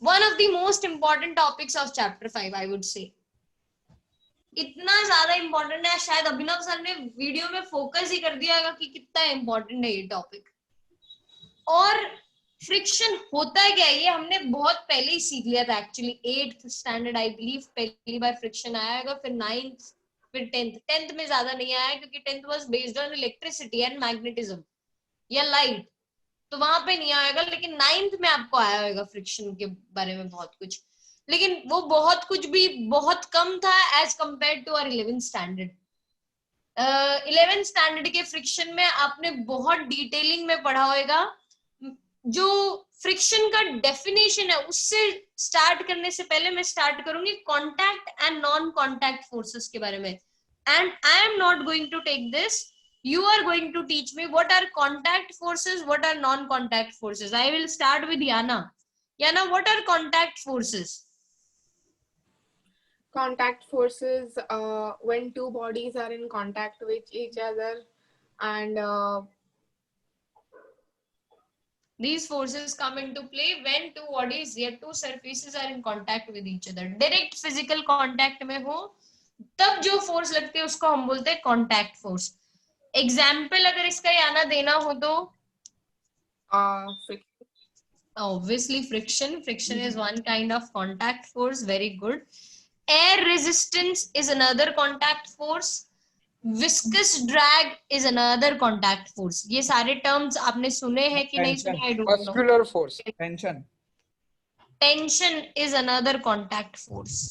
One of the most important topics of chapter 5 I would say. इतना ज्यादा important है, शायद अभिनव सर ने वीडियो में फोकस ही कर दिया कि कितना इंपॉर्टेंट है ये टॉपिक। और फ्रिक्शन होता है क्या, ये हमने बहुत पहले ही सीख लिया था actually. 8th standard I believe पहली बार फ्रिक्शन आया होगा, फिर 9th, फिर 10th में ज्यादा नहीं आया क्योंकि 10th was based on electricity and magnetism या लाइट, तो वहां पे नहीं आएगा। लेकिन 9th में आपको आया होगा फ्रिक्शन के बारे में बहुत कुछ, लेकिन वो बहुत कुछ भी बहुत कम था as compare to our 11th standard. 11th standard के फ्रिक्शन में आपने बहुत डिटेलिंग में पढ़ा होगा। जो फ्रिक्शन का डेफिनेशन है उससे स्टार्ट करने से पहले मैं स्टार्ट करूंगी contact and non contact forces के बारे में। And I am not going to take this, you are going to teach me what are contact forces, what are non contact forces. I will start with Yana. Yana, what are contact forces? Contact forces, when two bodies are in contact with each other, and these forces come into play when two bodies या two surfaces are in contact with each other. Direct physical contact में हो तब जो force लगती है उसको हम बोलते हैं contact force. Example अगर इसका याना देना हो तो friction. Obviously friction. Friction is one kind of contact force. Very good. Air resistance is another contact force. Viscous drag is another contact force. ये सारे terms आपने सुने हैं कि नहीं सुने? I don't know. Muscular force, tension. Tension is another contact force.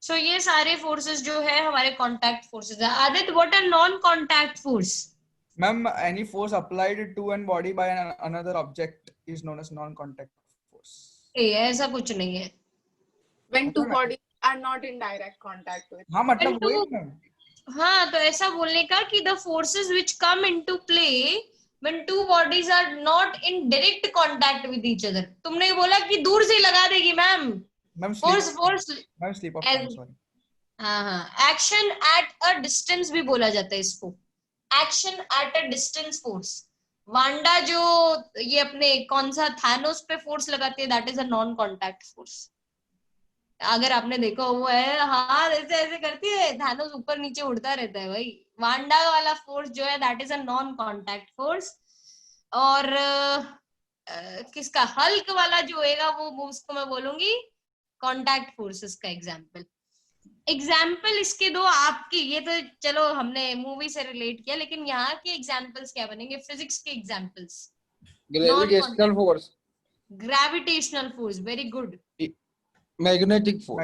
So ये सारे forces जो है हमारे contact forces है. Adit, what are non-contact force? Ma'am, any force applied to an body by another object is known as non-contact force. ऐसा कुछ नहीं है. When two bodies are not in direct contact with. हाँ मतलब वही ma'am. हाँ तो ऐसा बोलने का कि the forces which come into play when two bodies are not in direct contact with each other. तुमने बोला कि दूर से लगा देगी ma'am. Force ma'am slip of tongue, sorry. हाँ action at a distance भी बोला जाता है इसको. Action at a distance force. Wanda जो ये अपने कौन सा थानोस पे फोर्स लगाती है that is a non contact force. अगर आपने देखा हुआ है, हाँ ऐसे ऐसे करती है, थानोस ऊपर नीचे उड़ता रहता है भाई. वांडा वाला फोर्स जो है that is a non contact force. और किसका हल्क वाला जो होएगा वो उसको मैं बोलूंगी कॉन्टैक्ट फोर्सेस का एग्जाम्पल इसके दो आपकी. ये तो चलो हमने मूवी से रिलेट किया, लेकिन यहाँ के एग्जाम्पल्स क्या बनेंगे? फिजिक्स के examples. Gravitational force. Gravitational force, very good. Magnetic force.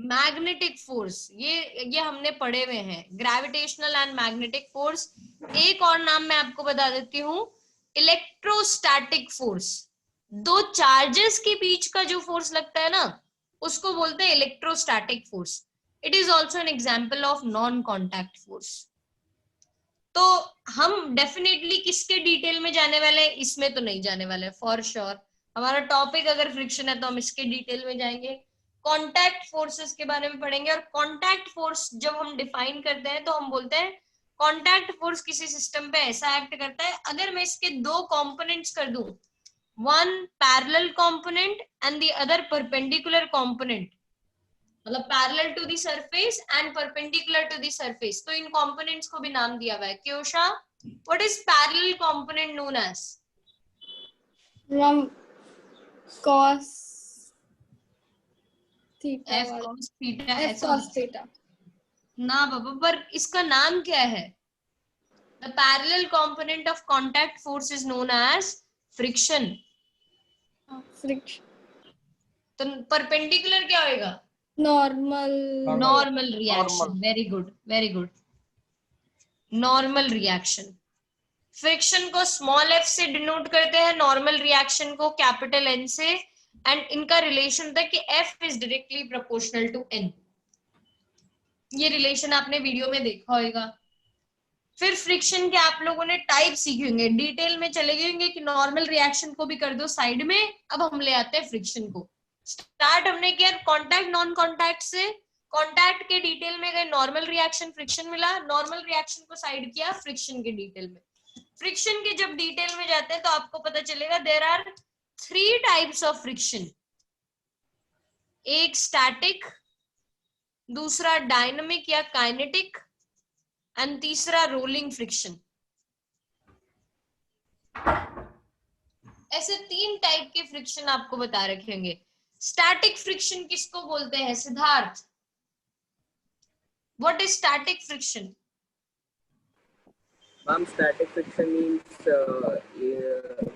Magnetic force, ये हमने पढ़े हुए हैं. Gravitational and magnetic force. एक और नाम मैं आपको बता देती हूँ, इलेक्ट्रोस्टैटिक फोर्स. दो चार्जेस के बीच का जो फोर्स लगता है ना उसको बोलते हैं electrostatic force. It is also an example of non contact force. तो हम डेफिनेटली किसके डिटेल में जाने वाले हैं? इसमें तो नहीं जाने वाले फॉर श्योर. हमारा टॉपिक अगर फ्रिक्शन है तो हम इसके डिटेल में जाएंगे. कॉन्टैक्ट फोर्सेस के बारे में पढ़ेंगे. और कॉन्टैक्ट फोर्स जब हम डिफाइन करते हैं तो हम बोलते हैं कॉन्टैक्ट फोर्स किसी सिस्टम पे ऐसा एक्ट करता है अगर मैं इसके दो कंपोनेंट्स कर दूं, one parallel component and the other perpendicular component, मतलब parallel to the surface and perpendicular to the surface. तो इन कंपोनेंट्स को भी नाम दिया हुआ है. Kyosha, what is parallel component known as? cos theta. F cos theta. F cos theta. ना बाबा, पर इसका नाम क्या है? The parallel component of contact force is known as friction. Friction. तो perpendicular क्या होएगा? Normal reaction. Very good, very good. Normal reaction. Friction को स्मॉल f से डिनोट करते हैं, नॉर्मल रिएक्शन को कैपिटल N से. एंड इनका रिलेशन होता है कि F is directly proportional to N. ये रिलेशन आपने वीडियो में देखा होगा. फिर फ्रिक्शन के आप लोगों ने टाइप सीखे होंगे, डिटेल में चले गए होंगे कि नॉर्मल रिएक्शन को भी कर दो साइड में. अब हम ले आते हैं फ्रिक्शन को. स्टार्ट हमने किया कॉन्टैक्ट नॉन कॉन्टैक्ट से. कॉन्टैक्ट के डिटेल में गए, नॉर्मल रिएक्शन फ्रिक्शन मिला, नॉर्मल रिएक्शन को साइड किया फ्रिक्शन के डिटेल में. फ्रिक्शन के जब डिटेल में जाते हैं तो आपको पता चलेगा there are 3 types of friction, एक स्टैटिक, दूसरा डायनामिक या काइनेटिक एंड तीसरा रोलिंग फ्रिक्शन। ऐसे 3 टाइप के फ्रिक्शन आपको बता रखे होंगे। स्टैटिक फ्रिक्शन किसको बोलते हैं Siddharth? What is static friction? Ma'am, static friction means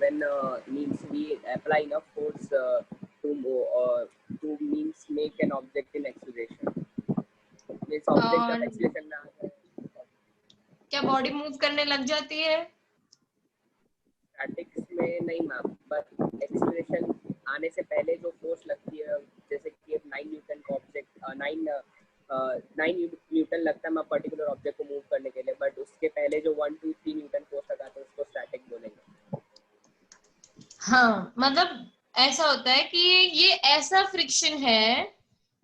when means we apply enough force to means make an object in acceleration. Means object जब acceleration में आता है, क्या बॉडी मूव करने लग जाती है? स्टैटिक्स में नहीं मैम, बट एक्सीलरेशन आने से पहले जो फोर्स लगती है, जैसे कि 9 न्यूटन का ऑब्जेक्ट 9 न्यूटन लगता है मैं पर्टिकुलर ऑब्जेक्ट को मूव करने के लिए, बट उसके पहले जो 1 2 3 न्यूटन फोर्स लगा तो उसको स्टैटिक बोलेंगे। हाँ, मतलब ऐसा होता है कि ये ऐसा फ्रिक्शन है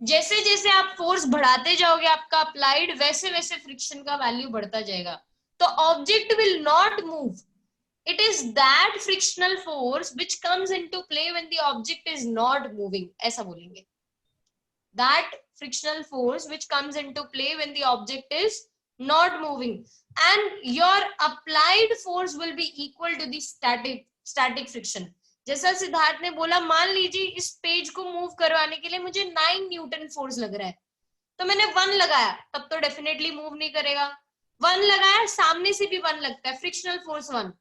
जैसे जैसे आप फोर्स बढ़ाते जाओगे आपका अप्लाइड, वैसे वैसे फ्रिक्शन का वैल्यू बढ़ता जाएगा, तो object will not move. It is that frictional force which comes into play when the object is not moving, ऐसा बोलेंगे। That frictional force which comes into play when the object is not moving, and your applied force will be equal to the static friction। जैसा सिद्धार्थ ने बोला, मान लीजिए इस page को move करवाने के लिए मुझे 9 न्यूटन फोर्स लग रहा है, तो मैंने 1 लगाया, तब तो डेफिनेटली मूव नहीं करेगा। 1 लगाया, सामने से भी 1 लगता है, फ्रिक्शनल फोर्स 1।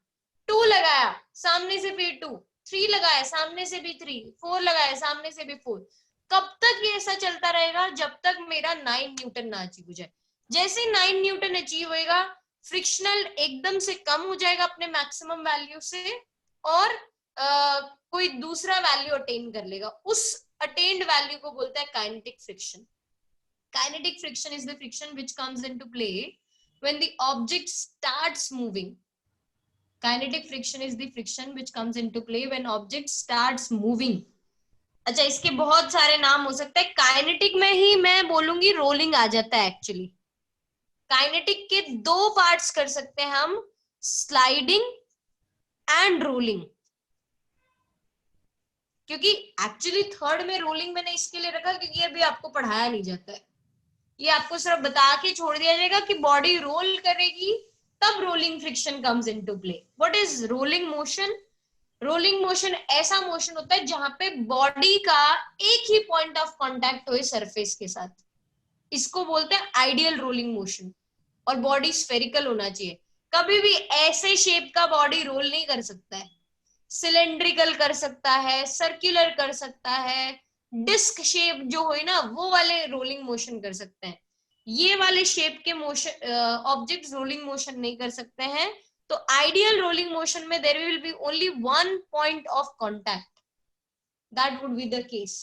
2 लगाया, सामने से भी 2, 3 लगाया, सामने से भी 3, 4 लगाया, सामने से भी 4। कब तक ये ऐसा चलता रहेगा? जब तक मेरा 9 न्यूटन ना अचीव हो जाए। जैसे 9 न्यूटन अचीव होएगा, फ्रिक्शनल एकदम से कम हो जाएगा अपने मैक्सिमम वैल्यू से, और कोई दूसरा वैल्यू अटेन कर लेगा। उस अटेन्ड वैल्यू को बोलते हैं kinetic friction. Kinetic friction is the friction which comes into play when the object starts moving. Kinetic friction is the friction which comes into play when object starts moving. अच्छा, इसके बहुत सारे नाम हो सकते हैं। काइनेटिक में ही मैं बोलूंगी रोलिंग आ जाता है एक्चुअली। काइनेटिक के 2 पार्ट्स कर सकते हैं हम, स्लाइडिंग एंड रोलिंग। क्योंकि एक्चुअली थर्ड में रोलिंग मैंने इसके लिए रखा क्योंकि अभी आपको पढ़ाया नहीं जाता है, ये आपको सिर्फ बता के छोड़ दिया जाएगा कि बॉडी रोल करेगी तब rolling friction comes into play. What is rolling motion? Rolling motion ऐसा मोशन होता है जहां पे बॉडी का एक ही पॉइंट ऑफ कांटेक्ट हो सरफेस के साथ, इसको बोलते हैं आइडियल रोलिंग मोशन। और बॉडी स्फेरिकल होना चाहिए, कभी भी ऐसे शेप का बॉडी रोल नहीं कर सकता है। सिलेंड्रिकल कर सकता है, सर्कुलर कर सकता है, डिस्क शेप जो हो ना वो वाले रोलिंग मोशन कर सकते हैं। ये वाले शेप के मोशन ऑब्जेक्ट्स रोलिंग मोशन नहीं कर सकते हैं। तो आइडियल रोलिंग मोशन में there will be only 1 point of contact, that would be the case.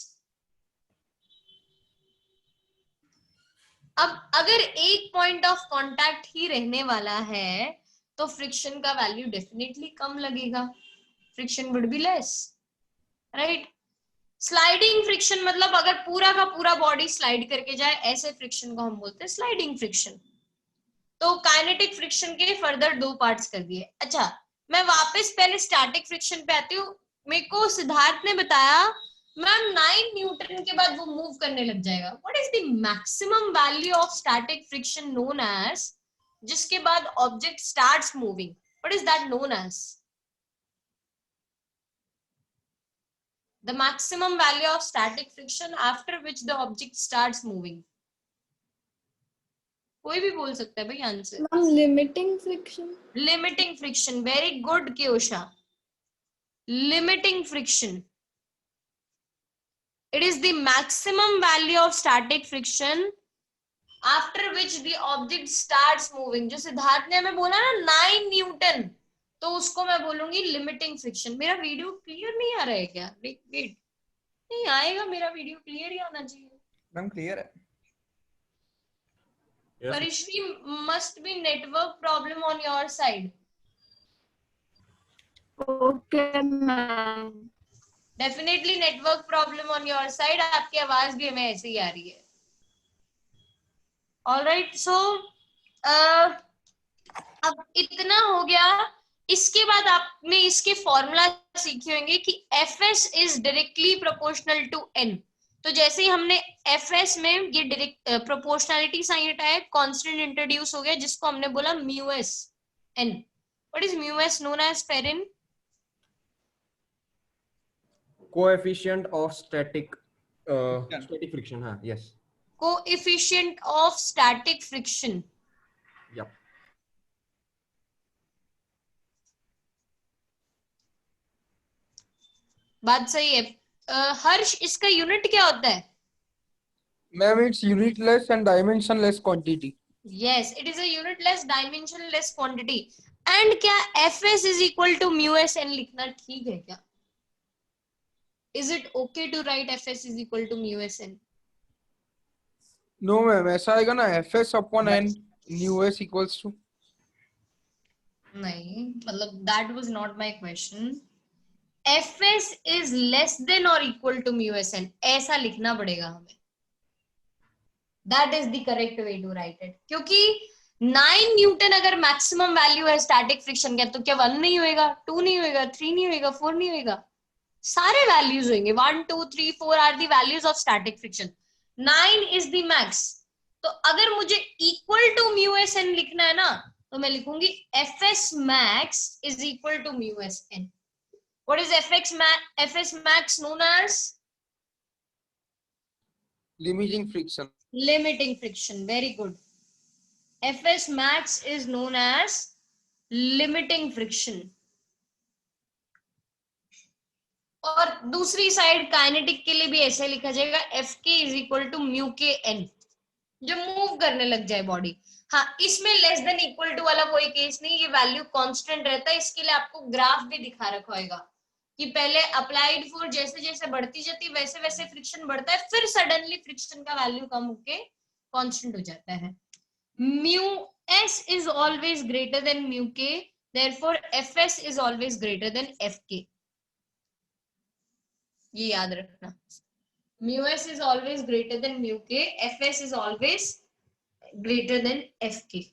अब अगर एक पॉइंट ऑफ कांटेक्ट ही रहने वाला है तो फ्रिक्शन का वैल्यू डेफिनेटली कम लगेगा, friction would be less, right. Sliding friction मतलब अगर पूरा का पूरा बॉडी स्लाइड करके जाए, ऐसे फ्रिक्शन को हम बोलते हैं स्लाइडिंग फ्रिक्शन। तो काइनेटिक फ्रिक्शन के फर्दर 2 पार्ट्स कर दिए। अच्छा, मैं वापस पहले स्टैटिक फ्रिक्शन पे आती हूँ। मेरे को सिद्धार्थ ने बताया मैम 9 न्यूटन के बाद वो मूव करने लग जाएगा। What is the maximum value of static friction known as, जिसके बाद object starts moving? What is that known as? The maximum value of static friction after which the object starts moving. कोई भी बोल सकता है भाई answer. Ma'am, limiting friction. Limiting friction, very good Kyosha. Limiting friction, it is the maximum value of static friction after which the object starts moving. जो सिद्धार्थ ने हमें बोला ना 9 न्यूटन, तो उसको मैं बोलूंगी लिमिटिंग फ्रिक्शन। मेरा वीडियो क्लियर नहीं आ रहा है क्या? वेट, नहीं आएगा, मेरा वीडियो क्लियर ही आना चाहिए। मैम क्लियर है। Yes. Parishri, must be network problem on your side. Okay, ma'am. Definitely network problem on your side. आपकी आवाज भी हमें ऐसे ही आ रही है। All right, so अब इतना हो गया इसके बाद आपने इसके फॉर्मूला सीखे होंगे कि Fs is directly proportional to n। तो जैसे ही हमने Fs में ये डायरेक्ट प्रोपोर्शनैलिटी साइन हटाया, कांस्टेंट इंट्रोड्यूस हो गया जिसको हमने बोला μs n। What is μs known as पेरिन? Coefficient of static friction. हाँ, yes. Coefficient of static friction. Yup. बात सही है। हर्ष, इसका यूनिट क्या होता है? Ma'am, it's unitless and dimensionless quantity. Yes, it is a unitless dimensionless quantity. And क्या Fs is equal to μs n लिखना ठीक है क्या? Is it okay to write Fs is equal to μs n? No, ma'am. ऐसा आएगा ना, Fs upon n μs equals to. नहीं, मतलब that was not my question. Fs is less than or equal to μs n, ऐसा लिखना पड़ेगा हमें. That is the correct way to write it. क्योंकि 9 न्यूटन अगर मैक्सिमम वैल्यू है static friction का, तो क्या 1 नहीं होएगा, 2 नहीं होएगा, 3 नहीं होएगा, 4 नहीं होएगा, सारे वैल्यूज होंगे. 1 2 3 4 are the values of static friction. 9 is the max. तो अगर मुझे इक्वल टू μs n लिखना है ना, तो मैं लिखूंगी Fs max is equal to μs n. What is Fs max known as? Limiting friction. Limiting friction. Very good. Fs max is known as limiting friction. और दूसरी साइड काइनेटिक के लिए भी ऐसे लिखा जाएगा Fk is equal to mu k n, जो move करने लग जाए बॉडी. हाँ, इसमें लेस देन इक्वल टू वाला कोई केस नहीं, ये वैल्यू कांस्टेंट रहता है. इसके लिए आपको ग्राफ भी दिखा रखा होगा कि पहले अप्लाइड फोर्स जैसे जैसे बढ़ती जाती वैसे वैसे फ्रिक्शन बढ़ता है, फिर सडनली फ्रिक्शन का वैल्यू कम होके कांस्टेंट हो जाता है. Mu s is always greater than mu k, therefore Fs is always greater than Fk. ये याद रखना. Mu s is always greater than mu k, Fs is always greater than Fk.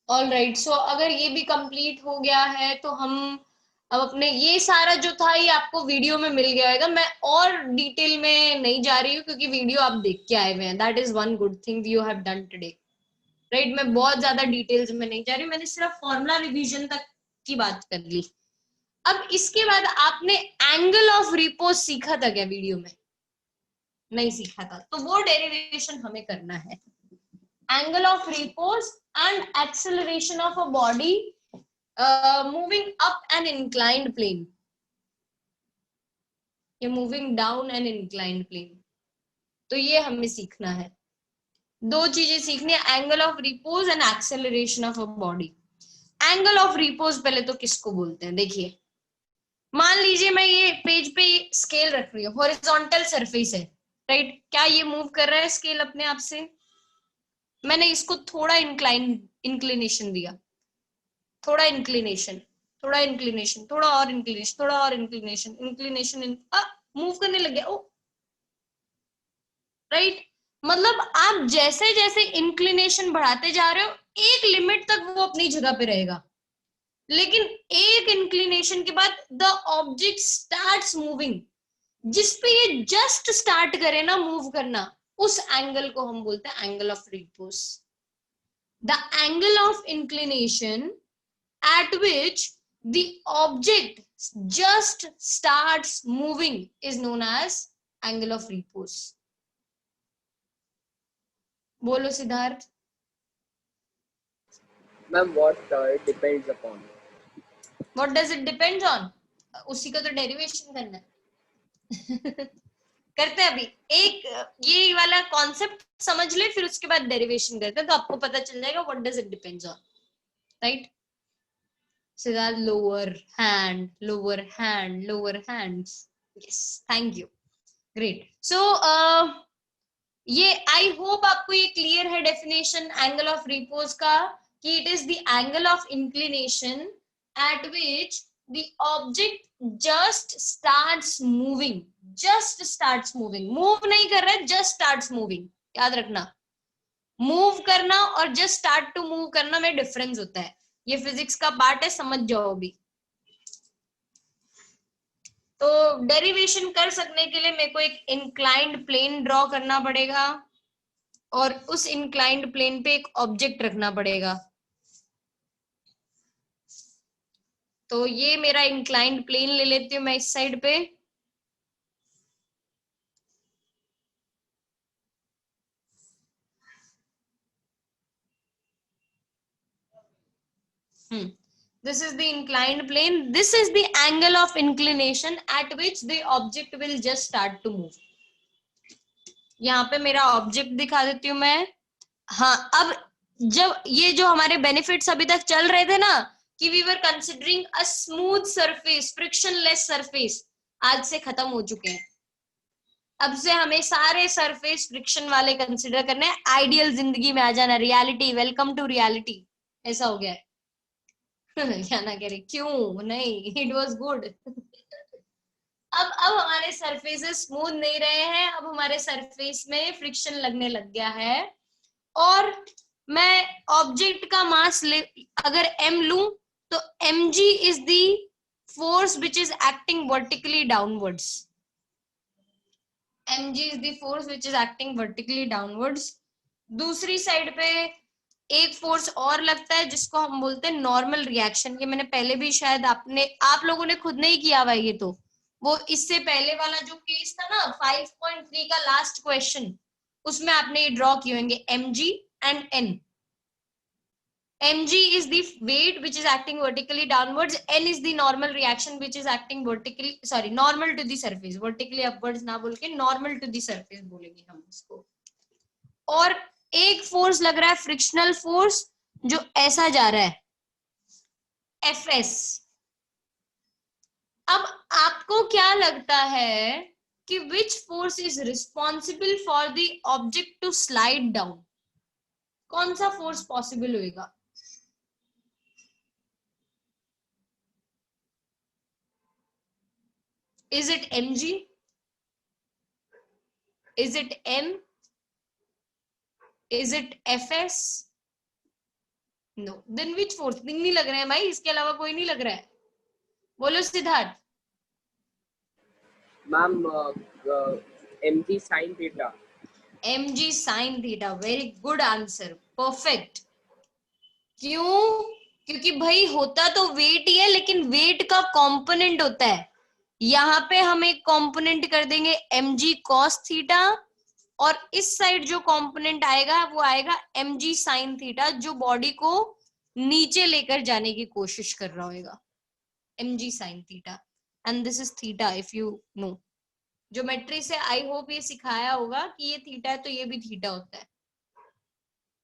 All right. So अगर ये भी complete हो गया है तो हम अब अपने ये सारा जो था ये आपको वीडियो में मिल गया होगा. मैं और डिटेल में नहीं जा रही हूँ क्योंकि वीडियो आप देख के आए हुए हैं. That is one good thing you have done today, right. मैं बहुत ज्यादा डिटेल्स में नहीं जा रही, मैंने सिर्फ फॉर्मूला रिवीजन तक की बात कर ली. अब इसके बाद आपने एंगल ऑफ रिपोज सीखा था क्या? वीडियो में नहीं सीखा था, तो वो डेरिवेशन हमें करना है. Angle of repose and acceleration of a body moving up an inclined plane. ये moving down an inclined plane. तो ये हमें सीखना है. दो चीजें सीखनी है, angle of repose and acceleration of a body. Angle of repose पहले तो किसको बोलते हैं? देखिए, मान लीजिए मैं ये पेज पे स्केल रख रही हूँ, हॉरिजॉन्टल सरफेस है, राइट. क्या ये मूव कर रहा है स्केल अपने आप से? मैंने इसको थोड़ा इंक्लिनेशन दिया, थोड़ा इंक्लिनेशन, थोड़ा इंक्लिनेशन, थोड़ा और इंक्लिनेशन, थोड़ा और इंक्लिनेशन, इंक्लिनेशन, मूव करने लग गया. ओ राइट. मतलब आप जैसे जैसे इंक्लिनेशन बढ़ाते जा रहे हो, एक लिमिट तक वो अपनी जगह पे रहेगा, लेकिन एक इंक्लिनेशन के बाद द ऑब्जेक्ट स्टार्ट्स मूविंग. जिसपे ये जस्ट स्टार्ट करे ना मूव करना, उस एंगल को हम बोलते हैं angle of repose. The angle of inclination at which the object just starts moving is known as angle of repose. बोलो Siddharth. Ma'am what it depends upon. What does it depends on? उसी का तो derivation करना है. करते हैं अभी. एक ये वाला कॉन्सेप्ट समझ ले, फिर उसके बाद डेरिवेशन करते हैं, तो आपको पता चल जाएगा what does it depends on, right. Siddharth, lower hand, lower hand, lower hands. Yes, thank you, great. So ये आई होप आपको ये क्लियर है डेफिनेशन एंगल ऑफ रिपोज का, कि it is the angle of inclination at which the object just starts moving. Just starts moving, move नहीं कर रहा है, जस्ट स्टार्ट्स मूविंग। याद रखना, मूव करना और जस्ट स्टार्ट टू मूव करना में डिफरेंस होता है। ये फिजिक्स का पार्ट है, समझ जाओ अभी। तो डेरिवेशन कर सकने के लिए मेरे को एक इंक्लाइंड प्लेन ड्रॉ करना पड़ेगा और उस इंक्लाइंड प्लेन पे एक ऑब्जेक्ट रखना पड़ेगा। तो ये मेरा इंक्लाइंड प्लेन ले लेती हूँ मैं इस साइड पे। This is the inclined plane. This is the angle of inclination at which the object will just start to move. यहाँ पे मेरा ऑब्जेक्ट दिखा देती हूँ मैं। हाँ, अब जब ये जो हमारे बेनिफिट्स अभी तक चल रहे थे ना कि we were considering a smooth surface, frictionless surface, आज से खत्म हो चुके हैं। अब से हमें सारे सरफेस फ्रिक्शन वाले कंसिडर करने हैं। आइडियल जिंदगी में आ जाना, रियलिटी, वेलकम टू रियलिटी, ऐसा हो गया है। क्या ना कह रहे, क्यों नहीं, इट वॉज गुड। अब हमारे सरफेसेस स्मूथ नहीं रहे हैं, अब हमारे सरफेस में फ्रिक्शन लगने लग गया है। और मैं ऑब्जेक्ट का मास ले अगर m लूं तो mg is the force which is acting vertically downwards. mg is the force which is acting vertically downwards. दूसरी साइड पे एक फोर्स और लगता है जिसको हम बोलते हैं नॉर्मल रिएक्शन। ये मैंने पहले भी शायद आप लोगों ने खुद नहीं किया हुआ ये, तो वो इससे पहले वाला जो केस था ना 5.3 का लास्ट क्वेश्चन, उसमें आपने ये ड्रॉ किए होंगे mg and n। mg is the weight which is acting vertically downwards, n is the normal reaction which is acting vertically, sorry, normal to the surface, vertically upwards ना बोल के normal to the surface बोलेंगे हम इसको। और एक force लग रहा है फ्रिक्शनल फोर्स जो ऐसा जा रहा है, Fs। अब आपको क्या लगता है कि which force is responsible for the object to slide down? कौन सा फोर्स पॉसिबल होगा? Is it mg? Is it m? Is it fs? No. Then which force? नहीं लग रहा है भाई, इसके अलावा कोई नहीं लग रहा है। बोलो Siddharth. Ma'am mg sin theta। mg sin theta, very good answer, perfect. क्यों? क्योंकि भाई होता तो वेट ही है, लेकिन वेट का कंपोनेंट होता है। यहाँ पे हम एक कंपोनेंट कर देंगे mg cos थीटा, और इस साइड जो कंपोनेंट आएगा वो आएगा mg sin थीटा, जो बॉडी को नीचे लेकर जाने की कोशिश कर रहा होगा, mg sin theta. And this is theta, if you know geometry से, आई होप ये सिखाया होगा कि ये थीटा है तो ये भी थीटा होता है।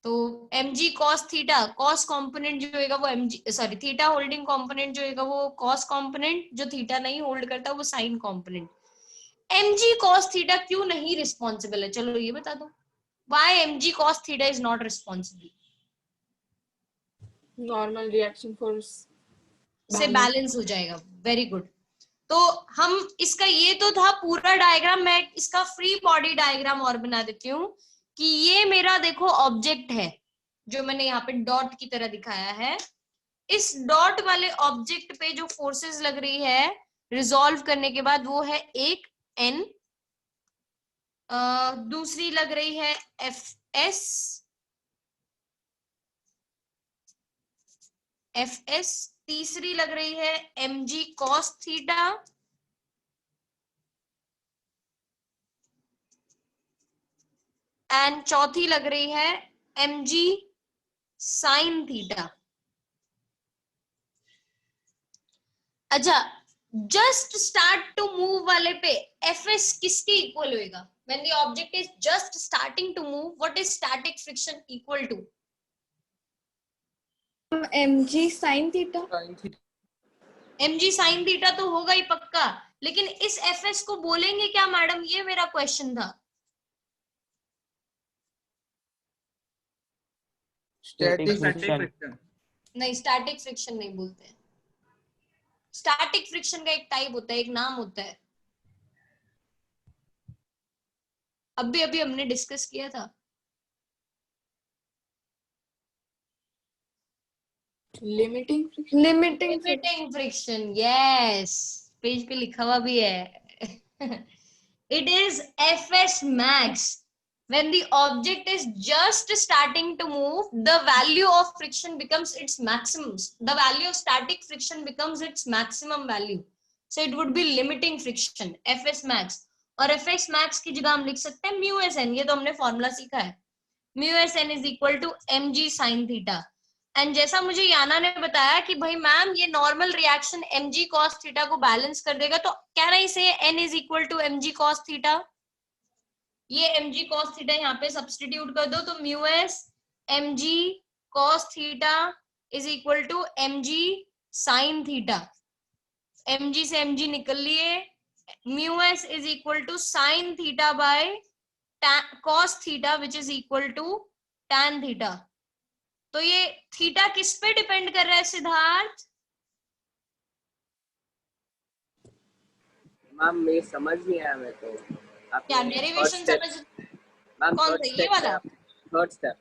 तो mg cos theta, cos component जो होगा वो mg, sorry, theta holding component जो होगा वो cos कंपोनेंट, जो थीटा नहीं होल्ड करता वो sin component. mg cos theta क्यों नहीं रिस्पॉन्सिबल है, चलो ये बता दो। why mg cos theta is not responsible? Normal reaction force से बैलेंस हो जाएगा। Very good. तो हम इसका, ये तो था पूरा डायग्राम, मैं इसका फ्री बॉडी डायग्राम और बना देती हूँ कि ये मेरा देखो ऑब्जेक्ट है जो मैंने यहाँ पे डॉट की तरह दिखाया है। इस डॉट वाले ऑब्जेक्ट पे जो फोर्सेस लग रही है रिजॉल्व करने के बाद वो है एक n, दूसरी लग रही है fs, तीसरी लग रही है mg cos थीटा, एंड चौथी लग रही है mg sin थीटा। अच्छा, जस्ट स्टार्ट टू मूव वाले पे fs किसके इक्वल होएगा? When the object is just starting to move, what is static friction equal to? mg sin theta। mg sin theta तो होगा ही पक्का, लेकिन इस fs को बोलेंगे क्या मैडम? ये मेरा क्वेश्चन था। Static friction. नहीं, स्टैटिक फ्रिक्शन नहीं बोलते हैं। स्टैटिक फ्रिक्शन का एक टाइप होता है, एक नाम होता है। अभी अभी हमने डिस्कस किया था। Limiting friction. Limiting friction, yes, page पे लिखा हुआ भी है। It is Fs max. When the object is just starting to move, the value of friction becomes its maximum. The value of static friction becomes its maximum value. So it would be limiting friction, Fs max. और Fs max की जगह हम लिख सकते हैं mu Sn, ये तो हमने फॉर्मूला सीखा है। mu Sn is equal to mg sin theta. And जैसा मुझे याना ने बताया कि भाई मैम ये normal reaction mg cos theta को बैलेंस कर देगा, तो कैन आई से n is equal to mg cos theta. ये mg cos थीटा यहाँ पे सब्स्टिट्यूट कर दो, तो mu s mg cos theta is equal to mg sin theta. mg से mg निकल लिए, mu S is equal to sin theta by cos theta which is equal to tan theta. तो ये थीटा किस पे डिपेंड कर रहा है सिद्धार्थ? मैम ये समझ नहीं आया मेरे को। क्या डेरिवेशन समझ? मैम कौन सा, ये वाला? थर्ड स्टेप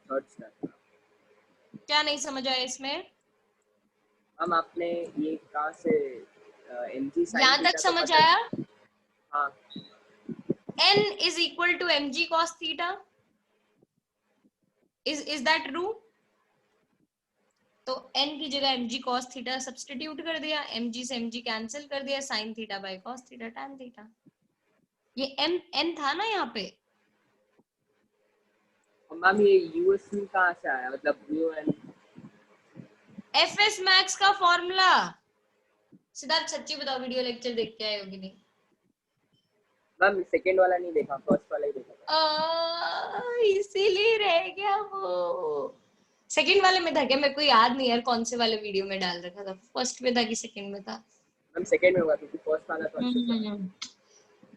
क्या नहीं समझ आया इसमें? मैम आपने ये कहाँ से mg sin यहाँ थीटा तक को समझ पता- आया? हाँ n is equal to mg cos theta. Is that true? तो n की जगह mg cos थीटा सब्स्टिट्यूट कर दिया, mg से mg कैंसिल कर दिया, sin theta by cos theta tan theta. ये n था ना यहाँ पे। और मैम ये यूएसवी कहाँ से आया, मतलब म्यू एन? Fs max का फॉर्मूला। सिद्धार्थ सच्ची बताओ, वीडियो लेक्चर देख के आए हो कि नहीं? मैम सेकंड वाला नहीं देखा, फर्स्ट वाला ही देखा। इसीलिए रह गया वो। सेकंड वाले में था क्या? मेरे को याद नहीं यार कौन से वाले वीडियो में डाल रखा था, फर्स्ट में था कि सेकंड में था? मैम सेकंड में होगा क्योंकि फर्स्ट वाला तो अच्छे से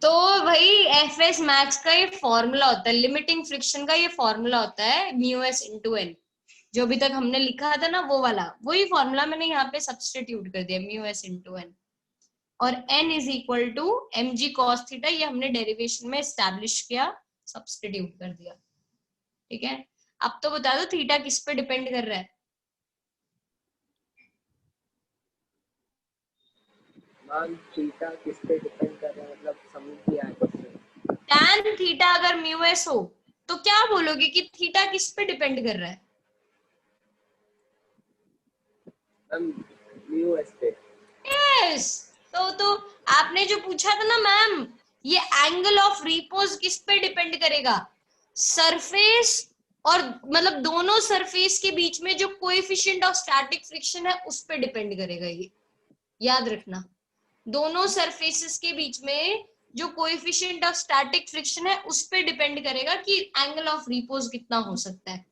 तो भाई Fs max का ये फॉर्मूला होता है, लिमिटिंग फ्रिक्शन का ये फॉर्मूला होता है म्यू एस इंटू एन। जो अभी तक हमने लिखा था ना वो वाला, वही फॉर्मूला मैंने यहाँ पे सब्स्टिट्यूट कर दिया, म्यू एस इंटू एन। और n is equal to mg cos theta, ये हमने डेरिवेशन में एस्टैब्लिश किया, सब्स्टिट्यूट कर दिया। ठीक है, अब तो बता दो थीटा किस पे डिपेंड कर रहा है? मैम थीटा किस पे डिपेंड कर रहा है, मतलब समझ नहीं आया क्वेश्चन। tan थीटा अगर म्यू एस हो तो क्या बोलोगे कि थीटा किस पे डिपेंड कर रहा है? मैम म्यू एस पे। यस, तो आपने जो पूछा था ना मैम, ये एंगल ऑफ रिपोज किस पे डिपेंड करेगा? सरफेस और मतलब दोनों सरफेस के बीच में जो कोएफिशिएंट ऑफ स्टैटिक फ्रिक्शन है उस पे डिपेंड करेगा। ये याद रखना, दोनों सरफेसेस के बीच में जो कोएफिशिएंट ऑफ स्टैटिक फ्रिक्शन है उस पे डिपेंड करेगा कि एंगल ऑफ रिपोज कितना हो सकता है।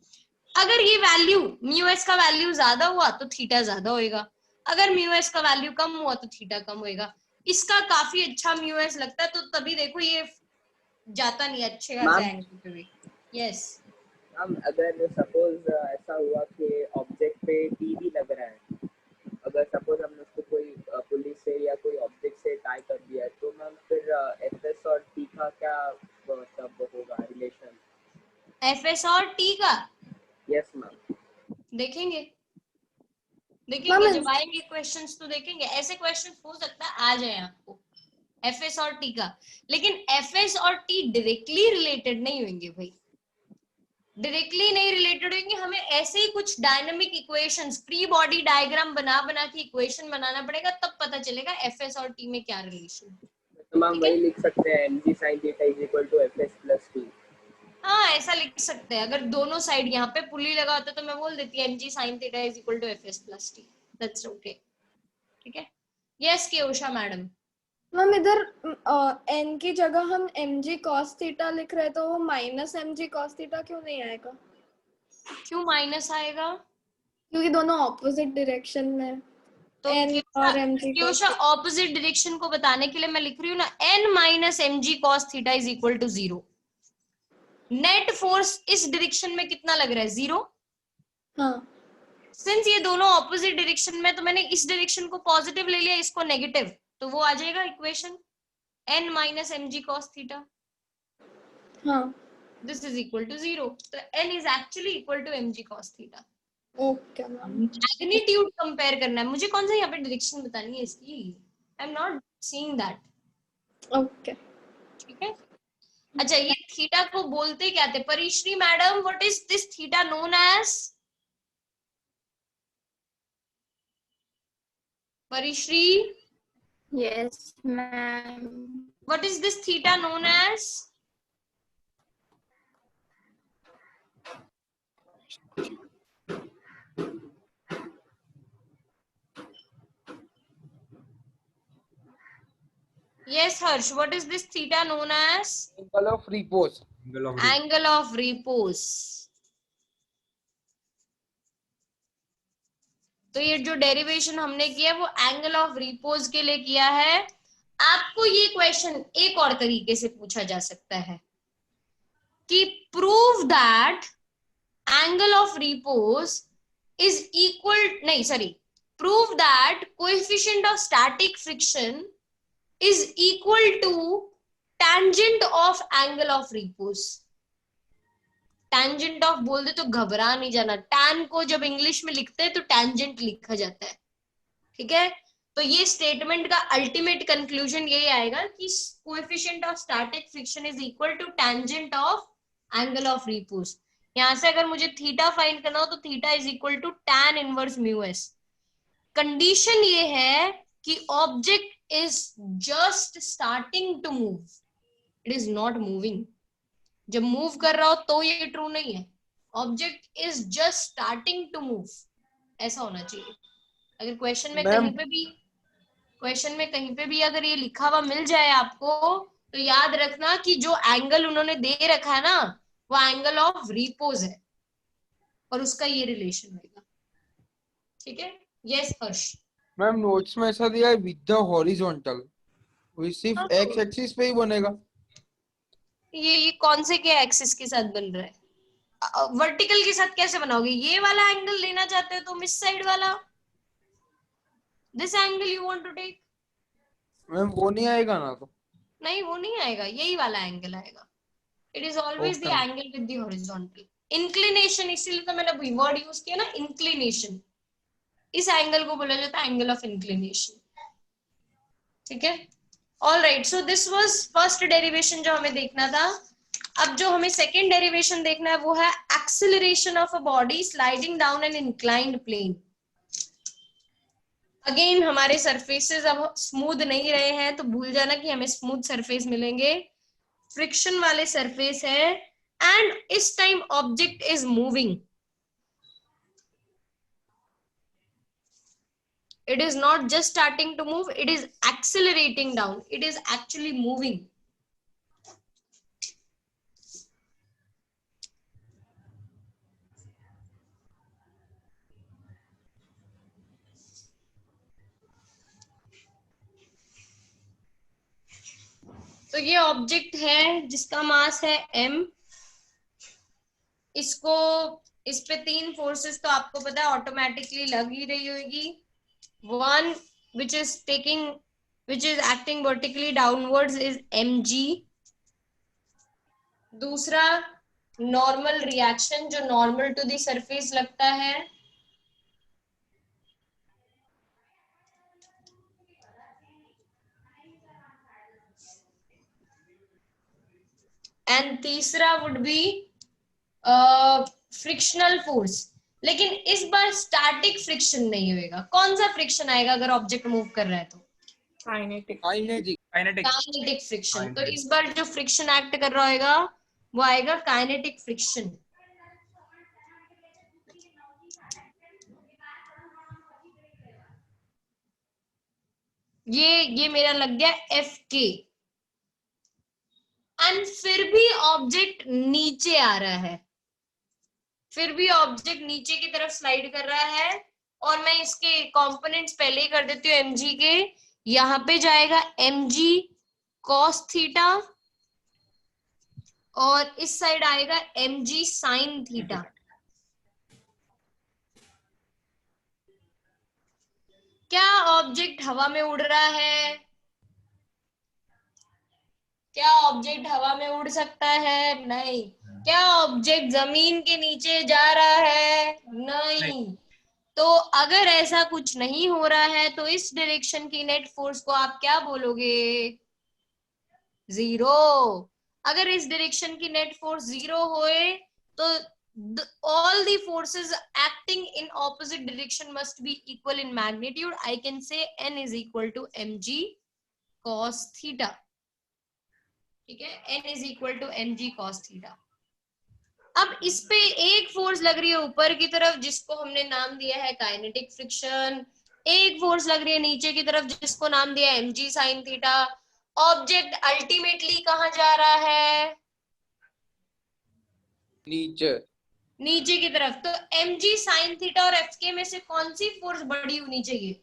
अगर ये वैल्यू म्यू एस का वैल्यू ज्यादा हुआ तो थीटा ज्यादा होएगा, अगर म्यू एस का वैल्यू कम हुआ तो थीटा कम होएगा। इसका काफी अच्छा म्यू एस लगता है, तो तभी देखो ये जाता नहीं अच्छे खासे एंगल पे भी। यस मैम अगर सपोज ऐसा हुआ कि ऑब्जेक्ट पे टी भी लग रहा है, अगर सपोज हमने उसको कोई पुलिस से या कोई ऑब्जेक्ट से टाई कर दिया है, तो मैम फिर एफएस और टी का क्या तब होगा रिलेशन? एफएस और टी का यस मैम। देखेंगे मैम, जब आएंगे क्वेश्चंस तो देखेंगे, ऐसे क्वेश्चंस हो सकता है आ जाए आपको एफएस और टी का। लेकिन एफएस और टी डायरेक्टली रिलेटेड नहीं होंगे भाई, डायरेक्टली नहीं रिलेटेड होंगे। हमें ऐसे ही कुछ dynamic equations, free body diagram बना के इक्वेशन बनाना पड़ेगा, तब पता चलेगा एफएस और टी में क्या रिलेशन है। तो मैम वही लिख सकते हैं mg sin theta is equal to fs plus t। हाँ ऐसा लिख सकते हैं, अगर दोनों साइड यहाँ पे पुली लगा होता तो मैं बोल देती mg sin theta is equal to fs plus t, that's okay। ठीक है, यस के उषा मैडम। मैम इधर n की जगह हम mg cos थीटा लिख रहे हैं, तो वो माइनस mg cos थीटा क्यों नहीं आएगा? क्यों माइनस आएगा? क्योंकि दोनों ऑपोजिट डायरेक्शन में, तो n और mg cos Usha opposite direction को बताने के लिए मैं लिख रही हूँ ना, n minus mg cos theta is equal to 0। Net force इस डायरेक्शन में कितना लग रहा है? 0। हाँ, सिंस ये दोनों ऑपोजिट डायरेक्शन में, तो मैंने इस डायरेक्शन को पॉजिटिव ले लिया, इसको नेगेटिव, तो वो आ जाएगा equation n minus mg cos theta. हाँ This is equal to 0. So n is actually equal to mg cos theta. Okay ma'am magnitude compare करना है मुझे, कौन सा यहाँ पे डायरेक्शन बतानी है इसकी, I am not seeing that. Okay ठीक है, अच्छा ये थीटा को बोलते क्या थे Parishree madam, what is this theta known as? Parishree, Yes, ma'am. व्हाट इज दिस थीटा नोन एज? Yes, Harsh, what is this theta known as? Angle of repose. Angle of repose. तो ये जो डेरिवेशन हमने किया वो एंगल ऑफ रिपोज के लिए किया है। आपको ये क्वेश्चन एक और तरीके से पूछा जा सकता है कि prove that angle of repose is equal, नहीं sorry, prove that coefficient of static friction is equal to tangent of angle of repose. tangent of बोल दे तो घबरा नहीं जाना, tan को जब इंग्लिश में लिखते हैं तो tangent लिखा जाता है, ठीक है। तो ये स्टेटमेंट का अल्टीमेट कंक्लूजन यही आएगा कि coefficient of static friction is equal to tangent of angle of repose. यहां से अगर मुझे थीटा फाइंड करना हो तो theta is equal to tan inverse mu s. Condition ये है कि object is just starting to move, it is not moving। जब मूव कर रहा हो तो ये ट्रू नहीं है, object is just starting to move, ऐसा होना चाहिए। अगर क्वेश्चन में कहीं पे भी अगर ये लिखा हुआ मिल जाए आपको तो याद रखना कि जो एंगल उन्होंने दे रखा है ना वो एंगल ऑफ रिपोज है और उसका ये रिलेशन होगा, ठीक है। यस हर्ष। मैम नोट्स में ऐसा दिया है विद द हॉरिजॉन्टल, वो सिर्फ एक्स एक्सिस पे ही बनेगा। ये कौन से के एक्सिस के साथ बन रहा है? वर्टिकल के साथ कैसे बनाओगे? ये वाला एंगल लेना चाहते हो तुम, इस साइड वाला, this angle you want to take. Ma'am वो नहीं आएगा ना तो? नहीं वो नहीं आएगा, यही वाला एंगल आएगा। It is always the angle with the horizontal inclination, इसीलिए तो मैंने वर्ड यूज किया ना इंक्लिनेशन। इस एंगल को बोला जाता है एंगल ऑफ इंक्लिनेशन, ठीक है। All right, so this was first derivation जो हमें देखना था। अब जो हमें सेकेंड डेरिवेशन देखना है वो है acceleration of a body sliding down an inclined plane. Again हमारे सरफेसेस अब स्मूथ नहीं रहे हैं तो भूल जाना कि हमें स्मूथ सरफेस मिलेंगे, फ्रिक्शन वाले सरफेस है एंड इस time object is moving. It is not just starting to move, it is accelerating down, it is actually moving। तो ये ऑब्जेक्ट है जिसका मास है m, इसको इस पे 3 फोर्सेस तो आपको पता है ऑटोमेटिकली लग ही रही होगी। One which is acting vertically downwards is mg। दूसरा नॉर्मल रिएक्शन जो नॉर्मल टू द सरफेस लगता है, एंड तीसरा वुड बी फ्रिक्शनल फोर्स। लेकिन इस बार स्टैटिक फ्रिक्शन नहीं होएगा। कौन सा फ्रिक्शन आएगा अगर ऑब्जेक्ट मूव कर रहा है तो? Kinetic friction. तो इस बार जो फ्रिक्शन एक्ट कर रहा होगा वो आएगा काइनेटिक फ्रिक्शन। ये मेरा लग गया एफ के, एंड फिर भी ऑब्जेक्ट नीचे आ रहा है, फिर भी ऑब्जेक्ट नीचे की तरफ स्लाइड कर रहा है। और मैं इसके कंपोनेंट्स पहले ही कर देती हूँ mg के। यहाँ पे जाएगा mg cos थीटा और इस साइड आएगा mg sin थीटा। क्या ऑब्जेक्ट हवा में उड़ रहा है? क्या ऑब्जेक्ट हवा में उड़ सकता है? नहीं। क्या ऑब्जेक्ट जमीन के नीचे जा रहा है? नहीं। तो अगर ऐसा कुछ नहीं हो रहा है तो इस डायरेक्शन की नेट फोर्स को आप क्या बोलोगे? जीरो। अगर इस डायरेक्शन की नेट फोर्स जीरो होए तो all the forces acting in opposite direction must be equal in magnitude. I can say n is equal to mg cos theta. ठीक है, n is equal to mg cos theta. अब इस पे एक force लग रही है ऊपर की तरफ जिसको हमने नाम दिया है काइनेटिक फ्रिक्शन, एक फोर्स लग रही है नीचे की तरफ जिसको नाम दिया है mg sin theta. Object ultimately कहाँ जा रहा है? नीचे नीचे की तरफ. तो mg sin थीटा और fk में से कौन सी फोर्स बड़ी होनी चाहिए?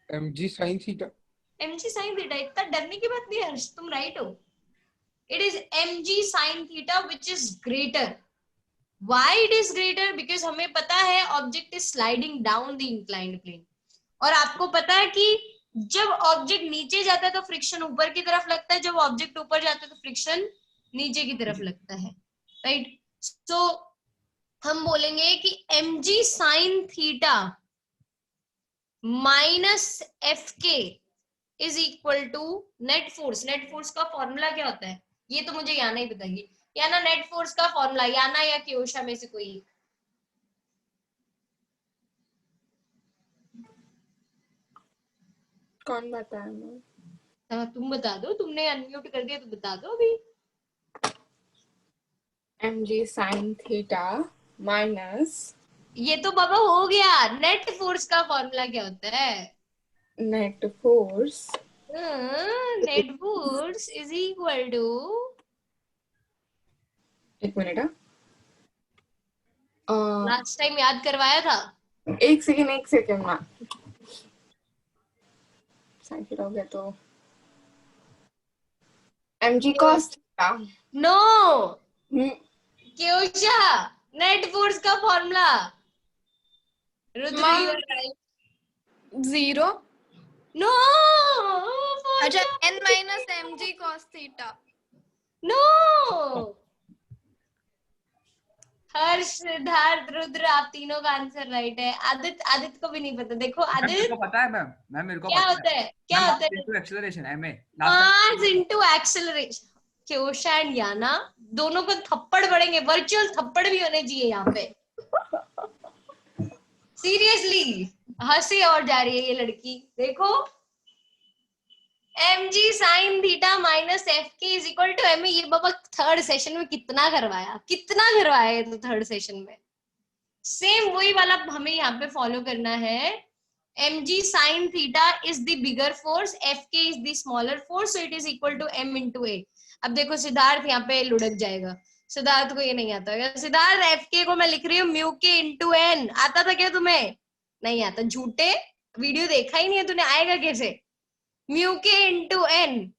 mg sin theta. mg sin theta. इतना डरने की बात नहीं है हर्ष, तुम राइट हो. It is mg sin theta which is greater. Why it is greater? Because हमें पता है object is sliding down the inclined plane. और आपको पता है कि जब ऑब्जेक्ट नीचे जाता है तो फ्रिक्शन ऊपर की तरफ लगता है, जब ऑब्जेक्ट ऊपर जाता है तो फ्रिक्शन नीचे की तरफ लगता है. राइट. सो हम बोलेंगे कि mg sin theta minus fk is equal to net force. Net force का फॉर्मूला क्या होता है ये तो मुझे याना ही बताइए. याना नेट फोर्स का फॉर्मूला, याना या क्योशा में से कोई एक. कौन बताया? तुम बता दो, तुमने अनम्यूट कर दिया तो बता दो अभी. mg sin थीटा माइनस, ये तो बाबा हो गया. नेट फोर्स का फॉर्मूला क्या होता है? Net force. Net force is equal to, एक मिनट. लास्ट टाइम याद करवाया था. एक सेकेंड ना. sin थीटा हो गया तो mg cos theta. No Kyosha, net force का formula. Rudra, you are right. 0. No. अच्छा, n minus mg cos theta. No. Harsh, Siddharth, Rudra, आप तीनों का आंसर राइट है. आदित्य को भी नहीं पता. देखो आदित्य, मेरे को पता है मैम मेरे को क्या पता होता है? क्या मैम, होता है? into acceleration ma mass into acceleration. Kyosha and Yana दोनों को थप्पड़ पड़ेंगे. वर्चुअल थप्पड़ भी होने चाहिए यहाँ पे. सीरियसली हंसी और जा रही है ये लड़की. देखो, mg sin theta minus fk is equal to ma. ये बाबा थर्ड सेशन में कितना करवाया है तो थर्ड सेशन में सेम वही वाला हमें यहाँ पे फॉलो करना है. mg sin theta is the bigger force, fk is the smaller force, so it is equal to m into a. अब देखो सिद्धार्थ यहाँ पे लुढ़क जाएगा. सिद्धार्थ को ये नहीं आता है. सिद्धार्थ fk को मैं लिख रही हूँ म्यू के into n. आता था क्या तुम्हें? नहीं आता. झूठे, वीडियो देखा ही नहीं है तूने. आएगा कैसे? म्यू के into n.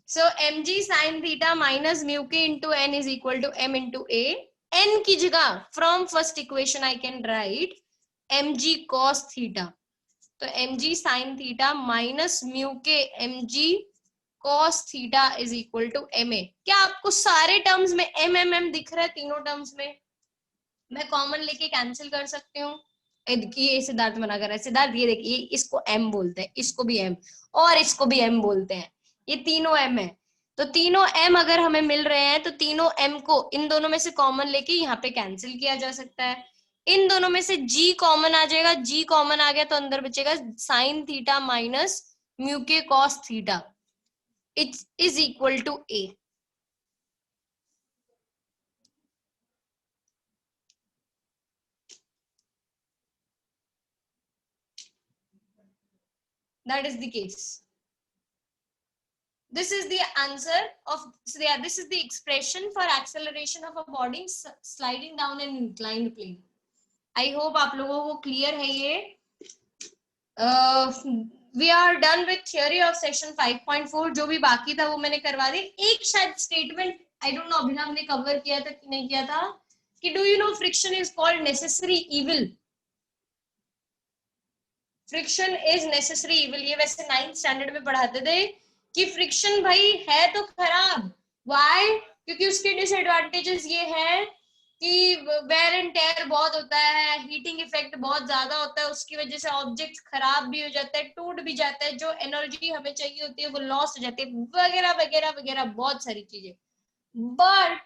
So mg sin theta minus mu k into n is equal to m into a. n की जगह from first equation I can write mg cos theta. तो mg sin theta minus mu k mg cos theta is equal to ma. क्या आपको सारे terms में m दिख रहा है? तीनों टर्म्स में मैं कॉमन लेके कैंसिल कर सकती हूँ. ये सिद्धार्थ मना कर रहा है. सिद्धार्थ ये देखिए, इसको m बोलते हैं, इसको भी m और इसको भी m बोलते हैं. ये तीनों m है. तो तीनों m अगर हमें मिल रहे हैं तो तीनों m को इन दोनों में से कॉमन लेके यहाँ पे कैंसिल किया जा सकता है. इन दोनों में से g कॉमन आ जाएगा. g कॉमन आ गया तो अंदर बचेगा sine theta minus mu K cos theta. It is equal to a. That is the case. This is the answer of, so yeah, this is the expression for acceleration of a body sliding down an inclined plane. I hope आप लोगों को clear है ये. We are done with theory of section 5.4. जो भी बाकी था वो मैंने करवा दी. एक शायद statement I don't know अभिनव ने cover किया था कि नहीं किया था कि do you know friction is called necessary evil. Friction is necessary evil, ये वैसे 9th स्टैंडर्ड में पढ़ाते थे कि फ्रिक्शन भाई है तो खराब। व्हाई? क्योंकि उसके डिसएडवांटेजेस ये है कि वेयर एंड टेयर बहुत होता है, हीटिंग इफेक्ट बहुत ज्यादा होता है, उसकी वजह से ऑब्जेक्ट खराब भी हो जाता है, टूट भी जाता है, जो एनर्जी हमें चाहिए होती है वो लॉस हो जाती है, वगैरह वगैरह वगैरह बहुत सारी चीजें। बट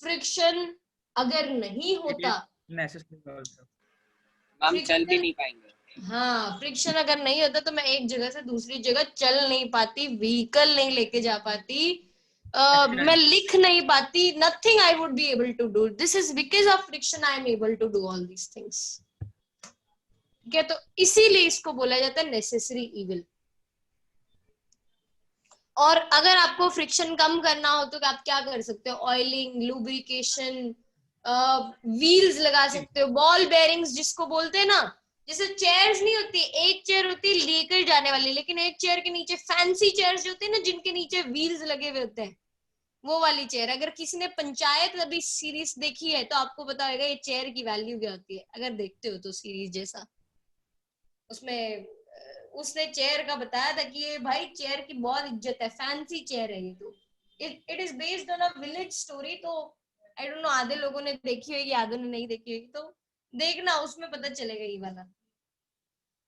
फ्रिक्शन अगर नहीं होता, necessary also. हम चल भी फ्रिक्शन, नहीं पाएंगे। हाँ फ्रिक्शन अगर नहीं होता तो मैं एक जगह से दूसरी जगह चल नहीं पाती, व्हीकल नहीं लेके जा पाती, मैं लिख नहीं पाती, nothing I would be able to do. This is because of friction I am able to do all these things. ठीक है, तो इसीलिए इसको बोला जाता है नेसेसरी इविल। और अगर आपको फ्रिक्शन कम करना हो तो आप क्या कर सकते हो? ऑयलिंग, लुब्रिकेशन, व्हील्स लगा सकते हो, बॉल बेयरिंग्स जिसको बोलते हैं ना, जैसे चेयर्स नहीं होती, एक चेयर होती है लेकर जाने वाली, लेकिन एक चेयर के नीचे फैंसी चेयर्स जो होती है ना जिनके नीचे व्हील्स लगे हुए होते हैं, वो वाली चेयर। अगर किसी ने पंचायत अभी सीरीज देखी है तो आपको पता होगा ये चेयर की वैल्यू क्या होती है, अगर देखते हो तो सीरीज जैसा। उसमें उसने चेयर का बताया था कि ये भाई चेयर की बहुत इज्जत है, फैंसी चेयर है ये। तो it is based on a village story. तो आई डोंट नो आधे लोगों ने देखी होगी, आधे ने नहीं देखी होगी, तो देखना, उसमें पता चलेगा ये वाला।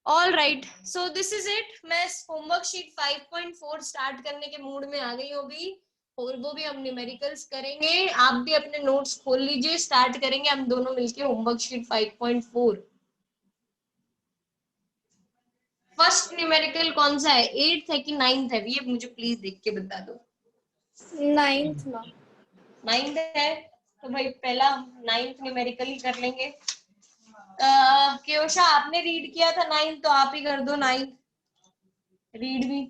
All right, so this is it. मैं होमवर्क शीट 5.4 स्टार्ट करने के मूड में आ गई हूँ अभी, और वो भी हम न्यूमेरिकल्स करेंगे। आप भी अपने नोट्स खोल लीजिए, स्टार्ट करेंगे हम दोनों मिलके होमवर्क शीट 5.4। फर्स्ट न्यूमेरिकल कौन सा है, 8th है कि 9th है, ये मुझे प्लीज देख के बता दो। 9th में। 9th है तो भाई पहला 9th न्यूमेरिकल ही कर लेंगे। केशा आपने रीड किया था 9th, तो आप ही कर दो 9th रीड भी।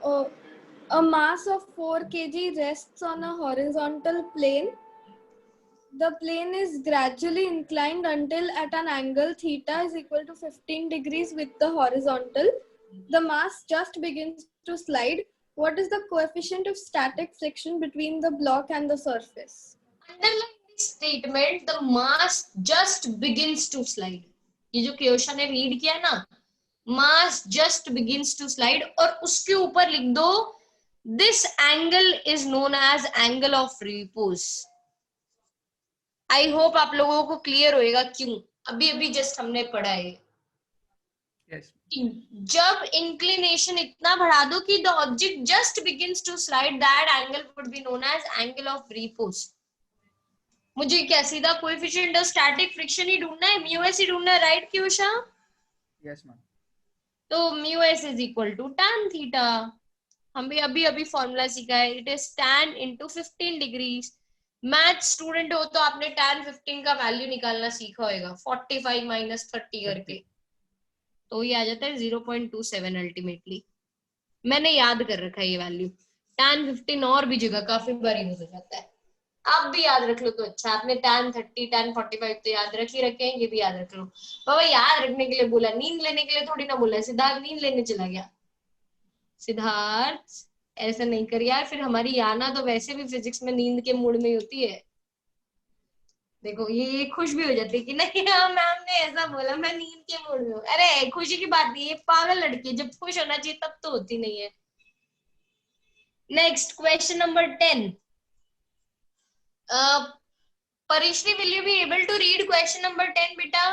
Oh, a mass of 4 kg rests on a horizontal plane. The plane is gradually inclined until at an angle theta is equal to 15 degrees with the horizontal. The mass just begins to slide. What is the coefficient of static friction between the block and the surface? Underline this statement, the mass just begins to slide। ये जो केशा ने read किया ना, mass just begins to slide, और उसके ऊपर लिख दो this angle is known as angle of repose। I hope आप लोगों को क्लियर होएगा क्यों, अभी अभी जस्ट हमने पढ़ा है। Yes. जब इंक्लिनेशन इतना बढ़ा दो कि the object just begins to slide, that angle would be known as angle of repose. मुझे क्या सीधा कोएफिशिएंट ऑफ स्टैटिक फ्रिक्शन ही ढूंढना है, म्यू एस ही ढूंढना है, राइट क्यूशा? Yes, ma'am. तो mu S is equal to tan theta. हम भी अभी अभी फॉर्मूला सीखा है, it is tan into 15 degrees. Math student हो तो आपने tan 15 का वैल्यू निकालना सीखा होगा, 45 माइनस 30 करके, तो ये आ जाता है 0.27 अल्टीमेटली। मैंने याद कर रखा है ये वैल्यू, tan 15 और भी जगह काफी बार यूज हो जाता है। आप भी याद रख लो तो अच्छा, आपने tan 30 tan 45 तो याद रख ही रखे हैं, ये भी याद रख लो। बाबा याद रखने के लिए बोला, नींद लेने के लिए थोड़ी ना बोला। सिद्धार्थ नींद लेने चला गया। सिद्धार्थ ऐसा नहीं कर यार, फिर हमारी याना तो वैसे भी फिजिक्स में नींद के मूड में होती है। देखो ये खुश भी हो जाती है कि नहीं हाँ मैम ने ऐसा बोला, मैं नींद के मूड में हूँ। अरे खुशी की बात नहीं है, पागल लड़की है, जब खुश होना चाहिए तब तो होती नहीं है। Next question number 10। Parishree, will you be able to read question number 10 बेटा?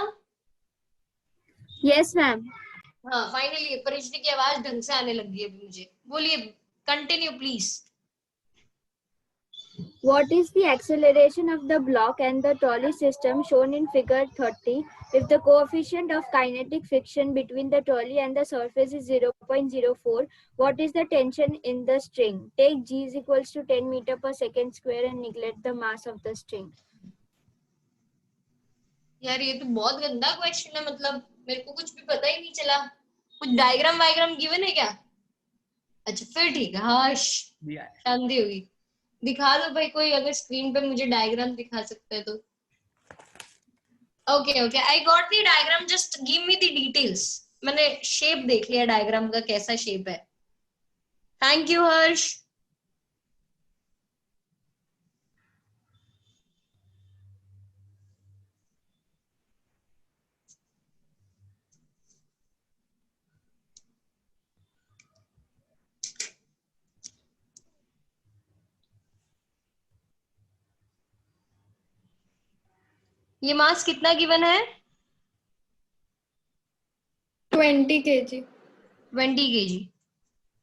Yes, ma'am. हाँ फाइनली परिश्री की आवाज ढंग से आने लग गई अभी मुझे। बोलिए, continue please. What is the acceleration of the block and the trolley system shown in figure 30 if the coefficient of kinetic friction between the trolley and the surface is 0.04? What is the tension in the string? Take G is equals to 10 meter per second square and neglect the mass of the string. यार ये तो बहुत गंदा question है, मतलब मेरे को कुछ भी पता ही नहीं चला। कुछ डायग्राम वायग्राम गिवन है क्या? अच्छा फिर ठीक है, हाश दिया है। शांति होगी। दिखा दो भाई कोई, अगर स्क्रीन पे मुझे डायग्राम दिखा सकता है तो। Okay okay, I got the diagram, just give me the details. मैंने शेप देख लिया डायग्राम का, कैसा शेप है। थैंक यू हर्ष। ये मास कितना गिवन है? 20 kg. 20 kg.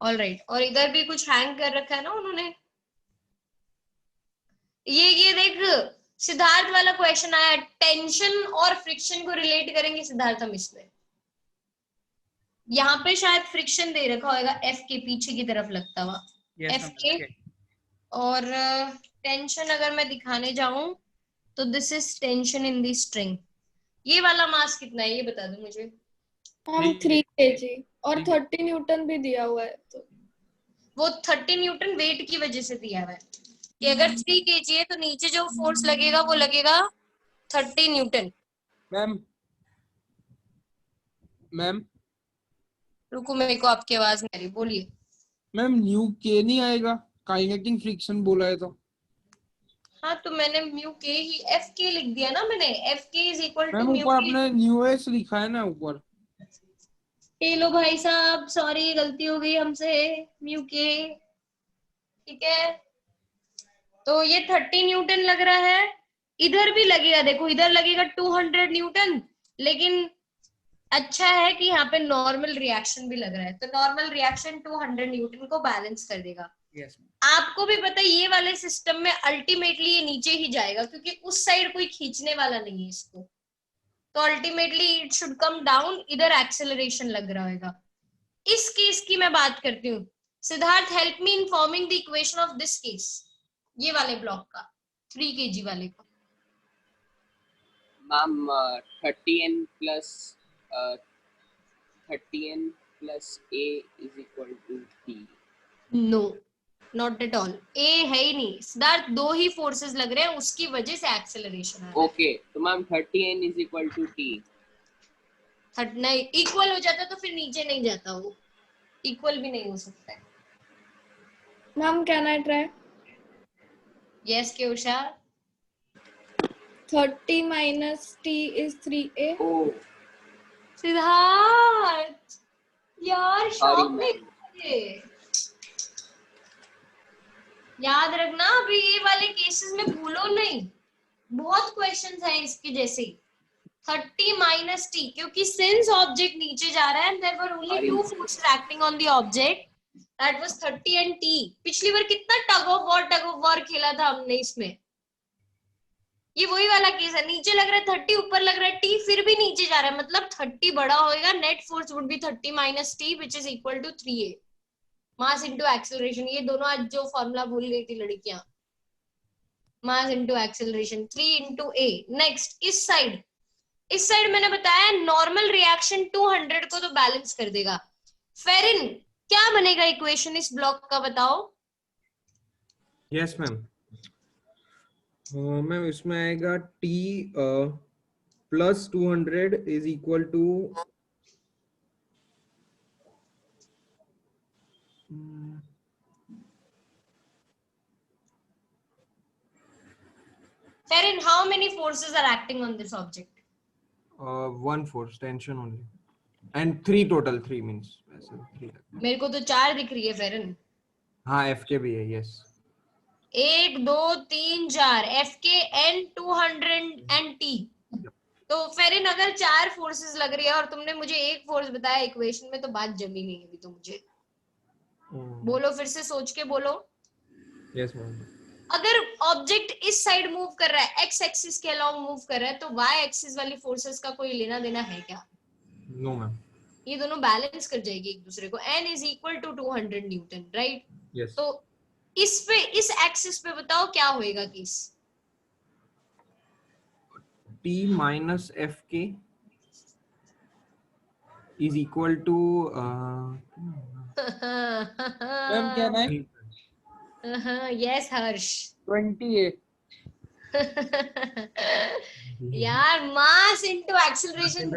All right. और इधर भी कुछ हैंग कर रखा है ना उन्होंने. ये देख, सिद्धार्थ वाला क्वेश्चन आया, टेंशन और फ्रिक्शन को रिलेट करेंगे सिद्धार्थ हम इसमें. यहाँ पे शायद फ्रिक्शन दे रखा होगा एफ के पीछे की तरफ लगता हुआ. Yes, F ma'am. के. Okay. और टेंशन अगर मैं दिखाने जाऊं तो this is tension in the string. ये वाला मास कितना है ये बता दो मुझे. हम 3 kg और 30 न्यूटन भी दिया हुआ है. तो वो 30 न्यूटन वेट की वजह से दिया हुआ है कि अगर 3 kg है तो नीचे जो फोर्स लगेगा वो लगेगा 30 न्यूटन. मैम रुको, मेरे को आपकी आवाज नहीं आ रही, बोलिए. मैम न्यू के नहीं आएगा, काइनेटिक फ्रिक्शन बोला है तो. हाँ तो मैंने म्यू के ही एफ के लिख दिया ना मैंने. F K is equal to ma'am mu ऊपर के. आपने न्यू एस लिखा है ना ऊपर. ये लो भाई साहब, सॉरी गलती हो गई हमसे. म्यू के, ठीक है. तो ये 30 न्यूटन लग रहा है. इधर भी लगेगा, देखो इधर लगेगा 200 न्यूटन. लेकिन अच्छा है कि यहाँ पे नॉर्मल रिएक्शन भी लग रहा है, तो नॉर्मल रिएक्शन 200 न्यूटन को बैलेंस कर देगा. Yes. आपको भी पता है ये वाले सिस्टम में अल्टीमेटली ये नीचे ही जाएगा क्योंकि उस साइड कोई खींचने वाला नहीं है इसको. तो ultimately it should come down. इधर एक्सेलरेशन लग रहा होगा. इस केस की मैं बात करती हूँ. Siddharth help me in forming the equation of this case. ये वाले ब्लॉक का 3 kg वाले का. Ma'am 30n plus a is equal to t. No, not at all. A है ही नहीं सिद्धार्थ, दो ही फोर्सेस लग रहे हैं उसकी वजह से एक्सेलरेशन आ रहा है. ओके तो ma'am 30n is equal to t. नहीं, इक्वल हो जाता तो फिर नीचे नहीं जाता. वो इक्वल भी नहीं हो सकता है. Ma'am can I try? Yes के Usha. 30 minus t is 3a. oh Siddharth यार Sorry, शॉक में. याद रखना अभी ये वाले केसेस में भूलो नहीं. बहुत क्वेश्चंस हैं इसके जैसे. 30 minus t, क्योंकि सिंस ऑब्जेक्ट नीचे जा रहा है there were only 2 forces acting on the object, that was 30 and t. पिछली बार कितना टग ऑफ वॉर खेला था हमने इसमें. ये वही वाला केस है. नीचे लग रहा है 30, ऊपर लग रहा है t, फिर भी नीचे जा रहा है. मतलब 30 बड़ा होएगा. Net force would be 30 minus t which is equal to 3a. Mass into acceleration. ये दोनों आज जो फॉर्मूला भूल गई थी लड़कियां. मास into acceleration 3 into a. Next इस साइड मैंने बताया नॉर्मल रिएक्शन 200 को तो बैलेंस कर देगा. फेरिन क्या बनेगा इक्वेशन इस ब्लॉक का बताओ. Yes ma'am. मैम इसमें आएगा t plus 200 is equal to Ferin, how many forces are acting on this object? one force, tension only, and 3 total. 3 means ऐसे 3. मेरे को तो 4 दिख रही है फेरिन. हाँ F के भी है. यस 1 2 3 4 एफ के एन 200 एंड टी. तो फेरिन अगर 4 फोर्सेस लग रही है और तुमने मुझे एक फोर्स बताया इक्वेशन में, तो बात जमी नहीं अभी तो मुझे. बोलो फिर से सोच के बोलो. Yes ma'am. अगर ऑब्जेक्ट इस साइड मूव कर रहा है, एक्स एक्सिस के अलोंग मूव कर रहा है, तो वाई एक्सिस वाली फोर्सेस का कोई लेना देना है क्या? No ma'am. ये दोनों बैलेंस कर जाएगी एक दूसरे को. n is equal to 200 newton, right? Yes. तो इस एक्सिस पे बताओ क्या होएगा case. t minus f k is equal to Ma'am, can I? Yes Harsh. 28. यार मास इनटू एक्सेलरेशन,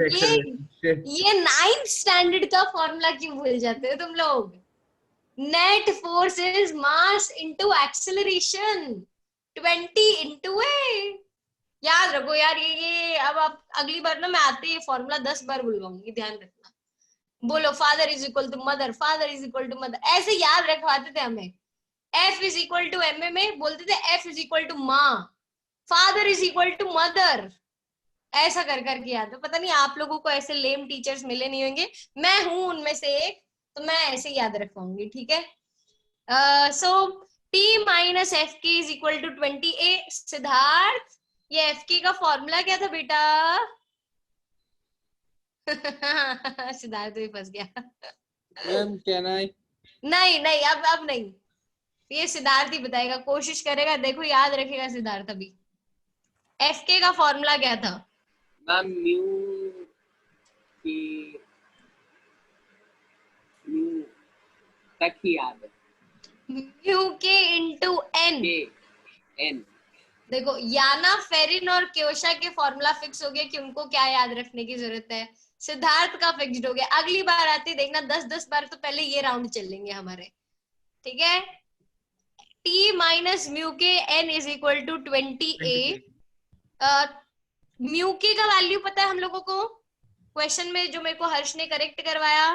ये 9th स्टैंडर्ड का फॉर्मूला क्यों भूल जाते हो तुम लोग. Net force is mass into acceleration 20 into a. याद रखो यार. ये अब आप अगली बार ना मैं आते ही फॉर्मूला 10 बार बुलवाऊंगी, ध्यान रखना. बोलो father is equal to mother, father is equal to mother, ऐसे याद रखवाते थे हमें. F is equal to MA में बोलते थे F इज इक्वल टू माँ, father is equal to mother. ऐसा कर करके याद है। पता नहीं आप लोगों को ऐसे लेम टीचर्स मिले नहीं होंगे, मैं हूं उनमें से एक, तो मैं ऐसे याद रखवाऊंगी, ठीक है। So T minus F K is equal to 20a। Siddharth, ये एफ के का फॉर्मूला क्या था बेटा? सिद्धार्थ भी फंस गया। Ma'am can I? नहीं नहीं, अब नहीं, ये सिद्धार्थ ही बताएगा, कोशिश करेगा, देखो याद रखेगा सिद्धार्थ। अभी एफ के का फॉर्मूला क्या था? मैम म्यू तक ही याद है, म्यू के इंटू एन। एन। देखो याना, फेरिन और क्योशा के फॉर्मूला फिक्स हो गया कि उनको क्या याद रखने की जरूरत है। सिद्धार्थ का फिक्स्ड हो गया। अगली बार आते देखना 10-10 बार तो पहले ये राउंड चलेंगे हमारे, ठीक है। T minus mu K N is equal to 20a। Mu K का वैल्यू पता है हम लोगों को? क्वेश्चन में जो मेरे को हर्ष ने करेक्ट करवाया,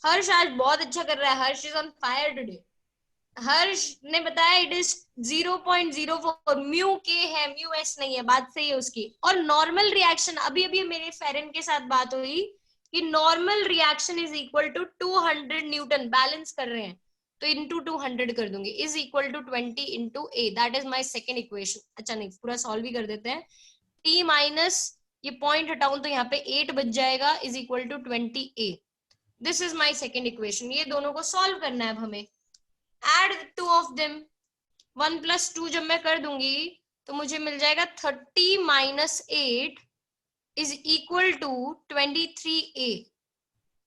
हर्ष आज बहुत अच्छा कर रहा है, हर्ष इज ऑन फायर टुडे। हर्ष ने बताया इट इज 0.04, म्यू के है, म्यू एस नहीं है, बात सही है उसकी। और नॉर्मल रिएक्शन, अभी अभी मेरे फेरन के साथ बात हुई कि normal reaction is equal to 200 newton, balance कर रहे हैं तो इंटू 200 कर दूंगी, is equal to 20 into A, that is my second equation. अच्छा नहीं, पूरा सॉल्व भी कर देते हैं। टी माइनस, ये पॉइंट हटाऊं तो यहाँ पे 8 बच जाएगा, is equal to 20a। This is my second equation. ये दोनों को सॉल्व करना है अब हमें। एड टू ऑफ देम, 1 + 2 जब मैं कर दूंगी तो मुझे मिल जाएगा 30 minus 8 is equal to 23a।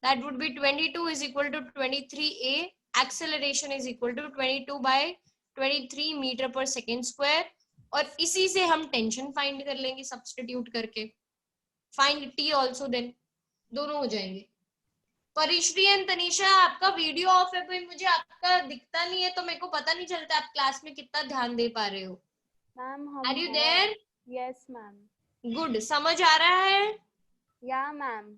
That would be 22 is equal to 23a। Acceleration is equal to 22/23 metre per second square. और इसी से हम टेंशन फाइंड कर लेंगे सब्स्टिट्यूट करके। फाइंड टी ऑल्सो, देन दोनों हो जाएंगे। परिश्री एंड तनीषा, आपका वीडियो ऑफ है भाई, मुझे आपका दिखता नहीं है तो मेरे को पता नहीं चलता आप क्लास में कितना ध्यान दे पा रहे हो। Ma'am are you there? Yes ma'am. Good, समझ आ रहा है? या मैम।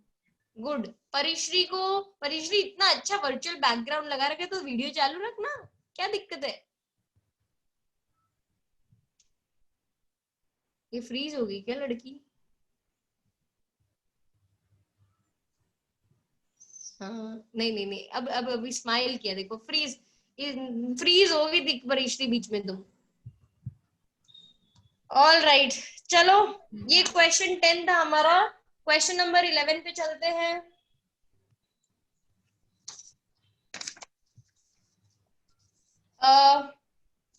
गुड। परिश्री को, परिश्री इतना अच्छा वर्चुअल बैकग्राउंड लगा रखे तो वीडियो चालू रखना, क्या दिक्कत है? ये फ्रीज होगी क्या लड़की? हाँ, नहीं नहीं नहीं, अब अभी स्माइल किया, देखो फ्रीज, फ्रीज होगी दिख परिश्री बीच में तुम। ऑल राइट, चलो ये क्वेश्चन 10 था हमारा। क्वेश्चन नंबर 11 पे चलते हैं।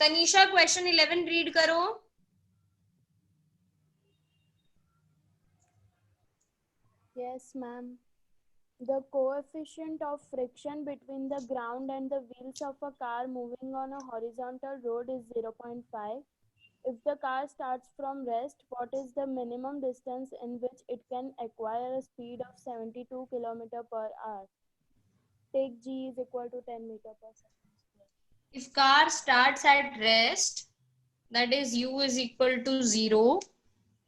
तनीषा क्वेश्चन 11 रीड करो। Yes, ma'am. The coefficient of friction between the ground and the wheels of a car moving on a horizontal road is 0.5. If the car starts from rest, what is the minimum distance in which it can acquire a speed of 72 km/h? Take G is equal to 10 meter per second. If car starts at rest, that is u is equal to 0,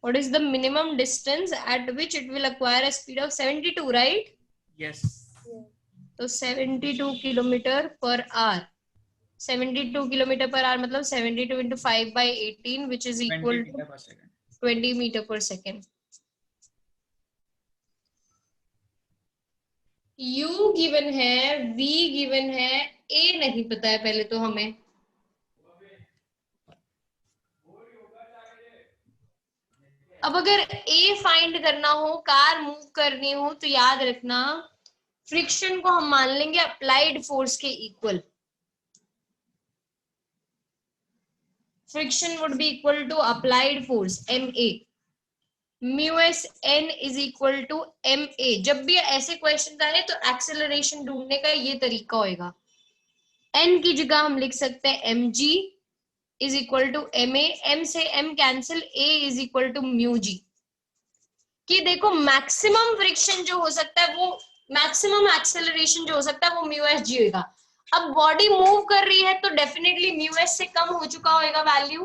what is the minimum distance at which it will acquire a speed of 72, right? Yes. तो 72 km/h, 72 km/h मतलब 72 into 5/18 which is 20 equal to meter per second. 20 meter per second. u given है, v given है, a नहीं पता है पहले तो हमें। अब अगर a फाइंड करना हो, कार मूव करनी हो, तो याद रखना फ्रिक्शन को हम मान लेंगे अप्लाइड फोर्स के equal. Friction would be equal to applied force ma। Mu S N is equal to ma। जब भी ऐसे क्वेश्चन आए तो एक्सेलरेशन ढूंढने का ये तरीका होगा। n की जगह हम लिख सकते हैं mg is equal to ma। m से m cancel, a is equal to mu G. कि देखो मैक्सिमम फ्रिक्शन जो हो सकता है वो, मैक्सिमम एक्सेलरेशन जो हो सकता है वो म्यू एस जी होगा। अब बॉडी मूव कर रही है तो डेफिनेटली म्यू एस से कम हो चुका होगा वैल्यू,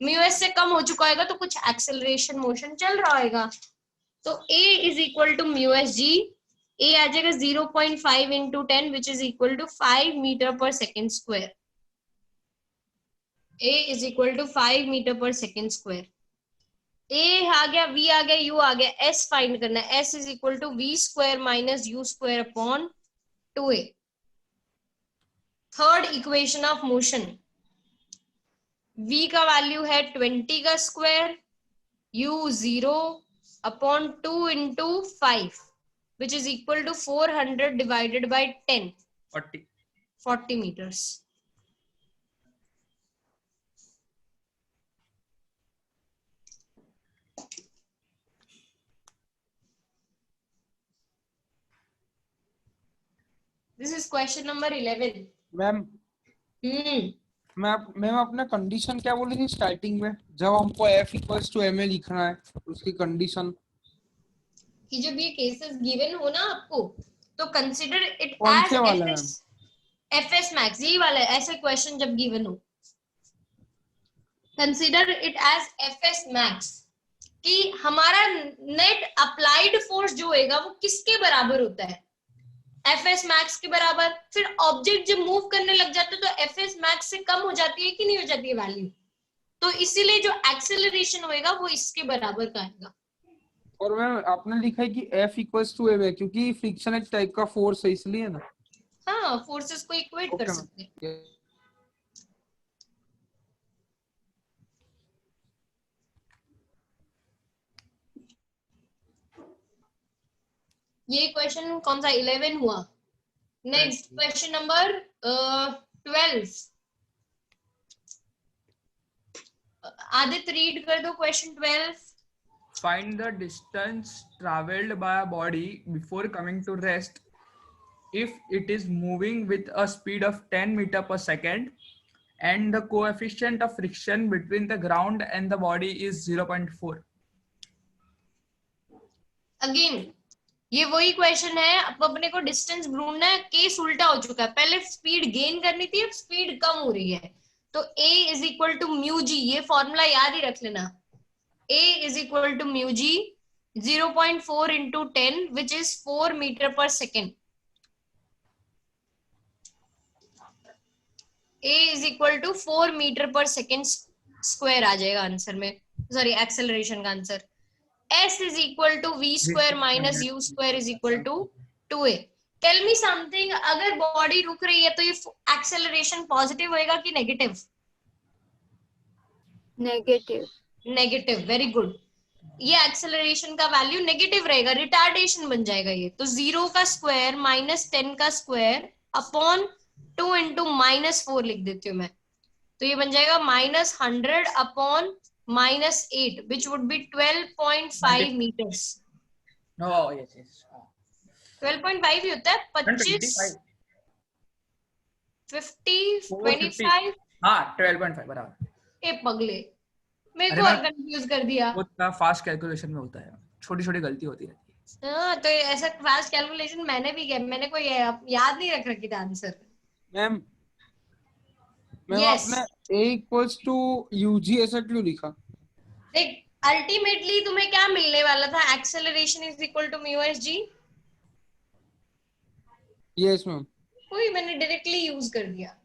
म्यू एस से कम हो चुका होगा तो कुछ एक्सेलरेशन मोशन चल रहा होगा। तो a is equal to mu S G, a आ जाएगा 0.5 into 10 which is equal to 5 meter per second square. a is equal to 5 meter per second square. A आ गया, वी आ गया, यू आ गया, एस फाइंड करना है। S is equal to V square minus U square upon 2a। Third equation of motion, v का value है 20 का square, u 0 upon 2 into 5 which is equal to 400 divided by 10, 40 meters. This is question number 11. Ma'am ma'am अपना condition क्या बोली थी starting में, जब हमको f इक्वल्स टू ma लिखना है उसकी कंडीशन? कि जब ये केसेस गिवन हो ना आपको, तो कंसीडर इट कौन एज से वाला है? fs max, ये वाला ऐसे क्वेश्चन जब गिवन हो, consider it as fs max, कि हमारा नेट अप्लाइड फोर्स जो होएगा वो किसके बराबर होता है, fs max के बराबर। फिर ऑब्जेक्ट जब मूव करने लग जाता है तो fs max से कम हो जाती है कि नहीं हो जाती है वैल्यू, तो इसीलिए जो एक्सेलरेशन होएगा वो इसके बराबर का आएगा। और मैम आपने लिखा है कि f इक्वल्स टू ma क्योंकि फ्रिक्शन एक टाइप का फोर्स है इसलिए ना। हाँ, फोर्सेस को इक्वेट कर Okay, सकते हैं। ये क्वेश्चन कौन सा 11 हुआ। Next question number 12। Aditya read कर दो question 12। Find the distance traveled by a body before coming to rest if it is moving with a speed of 10 meter per second and the coefficient of friction between the ground and the body is 0.4. Again ये वही question है, अब अपने को distance ढूंढना है, case उल्टा हो चुका है, पहले स्पीड गेन करनी थी, अब स्पीड कम हो रही है, तो a is equal to mu G, ये फॉर्मूला याद ही रख लेना, a is equal to mu G 0.4 into 10 which is 4 meter per second. a is equal to 4 meter per second square आ जाएगा आंसर में, सॉरी एक्सेलरेशन का answer. s is equal to v square minus u square is equal to 2a. Tell me something, अगर body रुक रही है तो ये एक्सेलरेशन पॉजिटिव होएगा कि negative? Negative. Negative, very good. ये एक्सेलरेशन का वैल्यू नेगेटिव रहेगा, रिटार्डेशन बन जाएगा ये, तो 0 का स्क्वायर माइनस 10 का स्क्वायर अपॉन 2 इंटू -4 लिख देती हूँ मैं, तो ये बन जाएगा -100 upon -8 which would be 12.5 meters. No, yes. 12.5 ही होता है, 25 50 25। हाँ 12.5 बराबर। ए पगले, मेरे अरे को और मैं- कंफ्यूज कर दिया। वो फास्ट कैलकुलेशन में होता है, छोटी छोटी गलती होती रहती है। हाँ, तो ऐसा फास्ट कैलकुलेशन मैंने भी किया, मैंने कोई याद नहीं रख रखी था आंसर। Ma'am Yes. आपने a इक्वल्स टू ug ऐसा क्यों लिखा? देख, अल्टीमेटली तुम्हें क्या मिलने वाला था, acceleration is equal to mu S G. Yes ma'am. कोई मैंने डायरेक्टली यूज कर दिया।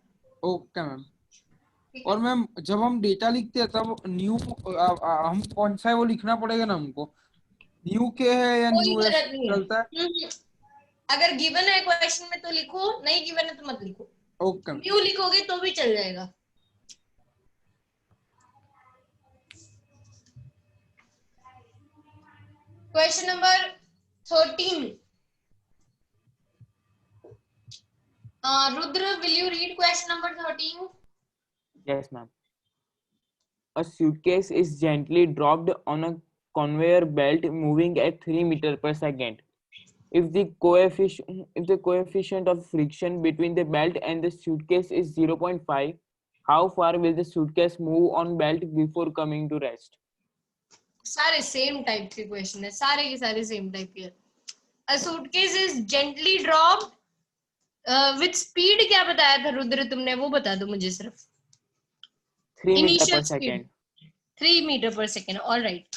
Okay ma'am. और मैम जब हम डेटा लिखते हैं तब न्यू हम कौन सा है वो लिखना पड़ेगा ना हमको, न्यू के है या कोई न्यू जरूरत नहीं चलता है? है। अगर गिवन है क्वेश्चन में तो लिखो, नहीं गिवन है तो मत लिखो। ओके न्यू लिखोगे तो भी चल जाएगा। Question number 13। Rudra, will you read question number 13? Yes, ma'am. A suitcase is gently dropped on a conveyor belt moving at 3 meters per second. If the coefficient of friction between the belt and the suitcase is 0.5, how far will the suitcase move on belt before coming to rest? सारे same type के question है, सारे के सारे same type के। A suitcase is gently dropped with speed, क्या बताया था रुद्र तुमने, वो बता दो मुझे सिर्फ। 3 meters Initial per speed. second. 3 metre per second, all right.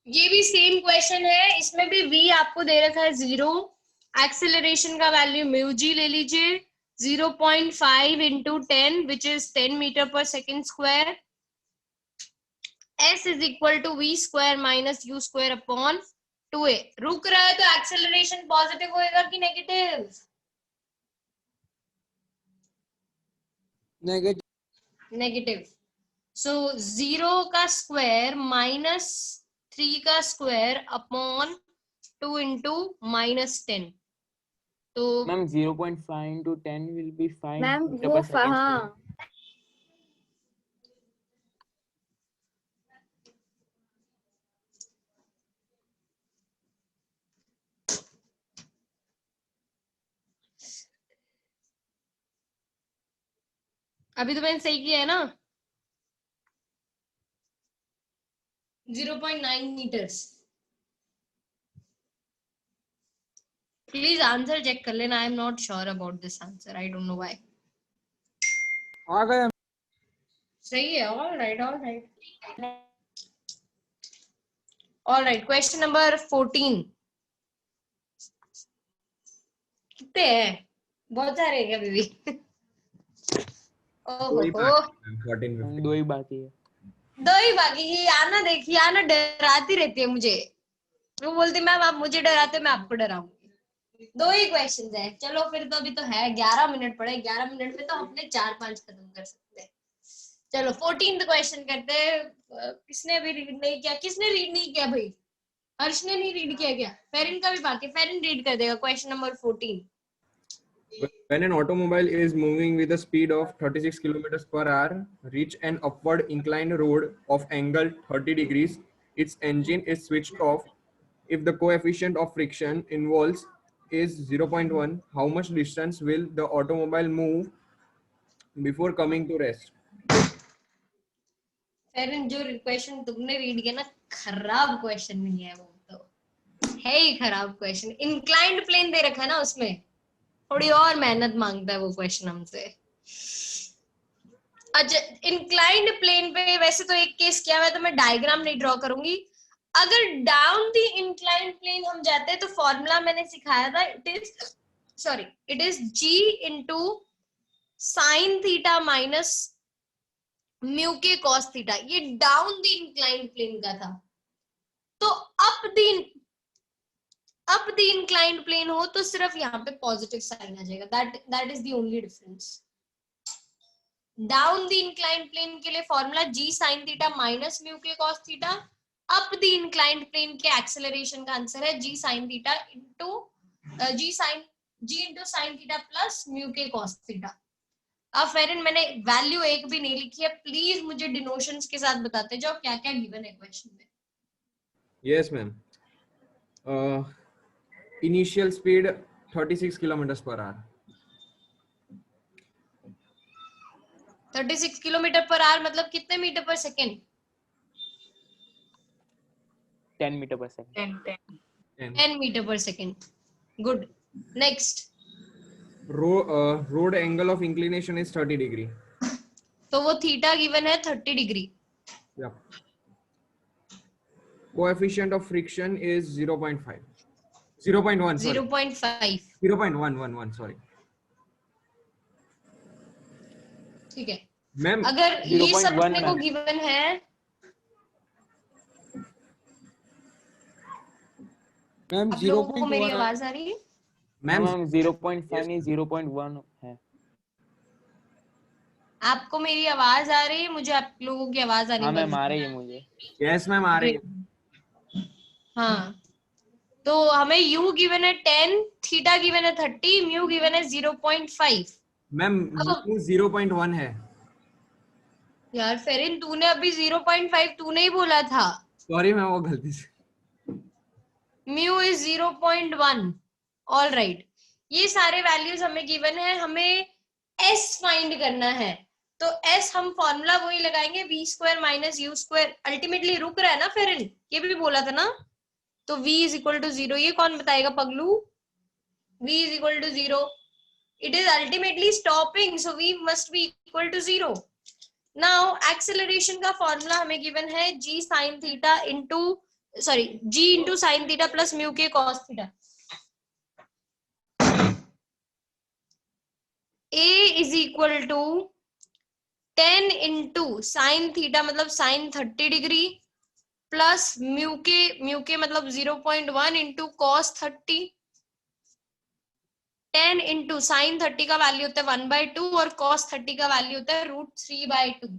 ये भी सेम क्वेश्चन है, इसमें भी v आपको दे रखा है 0, एक्सेलरेशन का वैल्यू म्यू जी ले लीजिए 0.5 into 10 which is 10 meter per second square, s is equal to v square minus u square upon 2a. रुक रहा है तो एक्सेलरेशन पॉजिटिव होएगा कि नेगेटिव? नेगेटिव. सो 0 का स्क्वायर माइनस 3 का स्क्वायर अपॉन 2 इंटू माइनस 10. तो ma'am 0.5 into 10 will be 5 ma'am meter वो per second. हाँ अभी तो मैंने सही किया है ना. 0.9 meters. Please आंसर चेक कर लेना. I am not sure about this answer. I don't know why. आ गया सही है. All right. Question number 14. कितने हैं? बहुत सारे हैं क्या अभी भी? वही ओहो, 14 15 दो ही बाकी है. दो ही बाकी. ये आना देखिए, आना डराती रहती है मुझे. वो बोलती मैम आप मुझे डराते, मैं आपको डराऊंगी. दो ही क्वेश्चन है. चलो फिर तो अभी तो है 11 मिनट पड़े. 11 मिनट में तो अपने 4-5 खत्म कर सकते हैं. चलो 14th क्वेश्चन करते हैं. किसने अभी रीड नहीं किया? किसने रीड नहीं किया भाई? हर्ष ने नहीं रीड किया क्या? फेरिन का भी बाकी. फेरिन रीड कर देगा question number 14. When an automobile is moving with a speed of 36 kilometers per hour, reach an upward inclined road of angle 30 degrees, its engine is switched off. If the coefficient of friction involved is 0.1, how much distance will the automobile move before coming to rest? फेरिन जो question तुमने read किया ना, खराब question नहीं है. वो तो है ही खराब क्वेश्चन. इंक्लाइंड प्लेन दे रखा है ना, उसमें थोड़ी और मेहनत मांगता है वो क्वेश्चन हमसे. अच्छा, इंक्लाइंड प्लेन पे वैसे तो एक केस किया हुआ है तो मैं डायग्राम नहीं ड्रॉ करूंगी. अगर डाउन द इंक्लाइंड प्लेन हम जाते हैं तो फॉर्मूला मैंने सिखाया था. It is G into sine theta minus mu K cos theta. ये डाउन द इंक्लाइंड प्लेन का था. तो अप द इंक्लाइंड प्लेन हो तो सिर्फ यहाँ पे पॉजिटिव साइन आ जाएगा. That is the only difference. Down the inclined plane के लिए formula G sine theta minus mu K cos theta. Up the inclined plane के एक्सेलरेशन का आंसर है G sine theta into G into sine theta plus mu K cos theta. अब फेरिन मैंने value एक भी नहीं लिखी है. प्लीज मुझे डिनोशंस के साथ बताते जाओ क्या क्या गिवन है क्वेश्चन में. Yes, ma'am. Initial speed 36 kilometers per hour. 36 kilometer per hour मतलब कितने meter per second? 10 meter per second. 10 meter per second. Good. Next. Road angle of inclination is 30 degree. तो वो थीटा गिवन है 30 degree. Yeah. Coefficient of friction is 0.5. 0.1. Sorry. 0.5. 0.111. Sorry. ठीक है. Ma'am अगर ये सब 0.1 अपने को गिवन है मैम आप लोगों को मेरी 0.1 आवाज आ रही है? मैम 0.5 नहीं 0.1 है. आपको मेरी आवाज आ रही है? मुझे आप लोगों की आवाज आ रही है. हाँ मैम आ रही है मुझे. यस मैम आ रही है. हाँ, तो हमें u गिवन है 10, थीटा गिवन है 30, म्यू गिवन है 0.5. मैम 0.1 है. यार फेरिन तूने अभी 0.5 तूने ही बोला था. सॉरी मैम वो गलती से. Mu is 0.1. All right. ये सारे वैल्यूज हमें गिवन है. हमें s फाइंड करना है. तो s हम फॉर्मूला वही लगाएंगे v square minus u square. Ultimately रुक रहा है ना फेरिन, ये भी बोला था ना. तो v इज इक्वल टू 0. ये कौन बताएगा पगलू? v is equal to 0. It is ultimately stopping, so v must be equal to 0. Now acceleration का फॉर्मूला हमें गिवन है g sin theta into g into sine theta plus mu K cos theta. a is equal to 10 into sine theta मतलब sine 30 degree plus mu K मतलब 0.1 into cos 30। 10 into sine 30 का value होता है 1/2 और cos 30 का value होता है √3/2,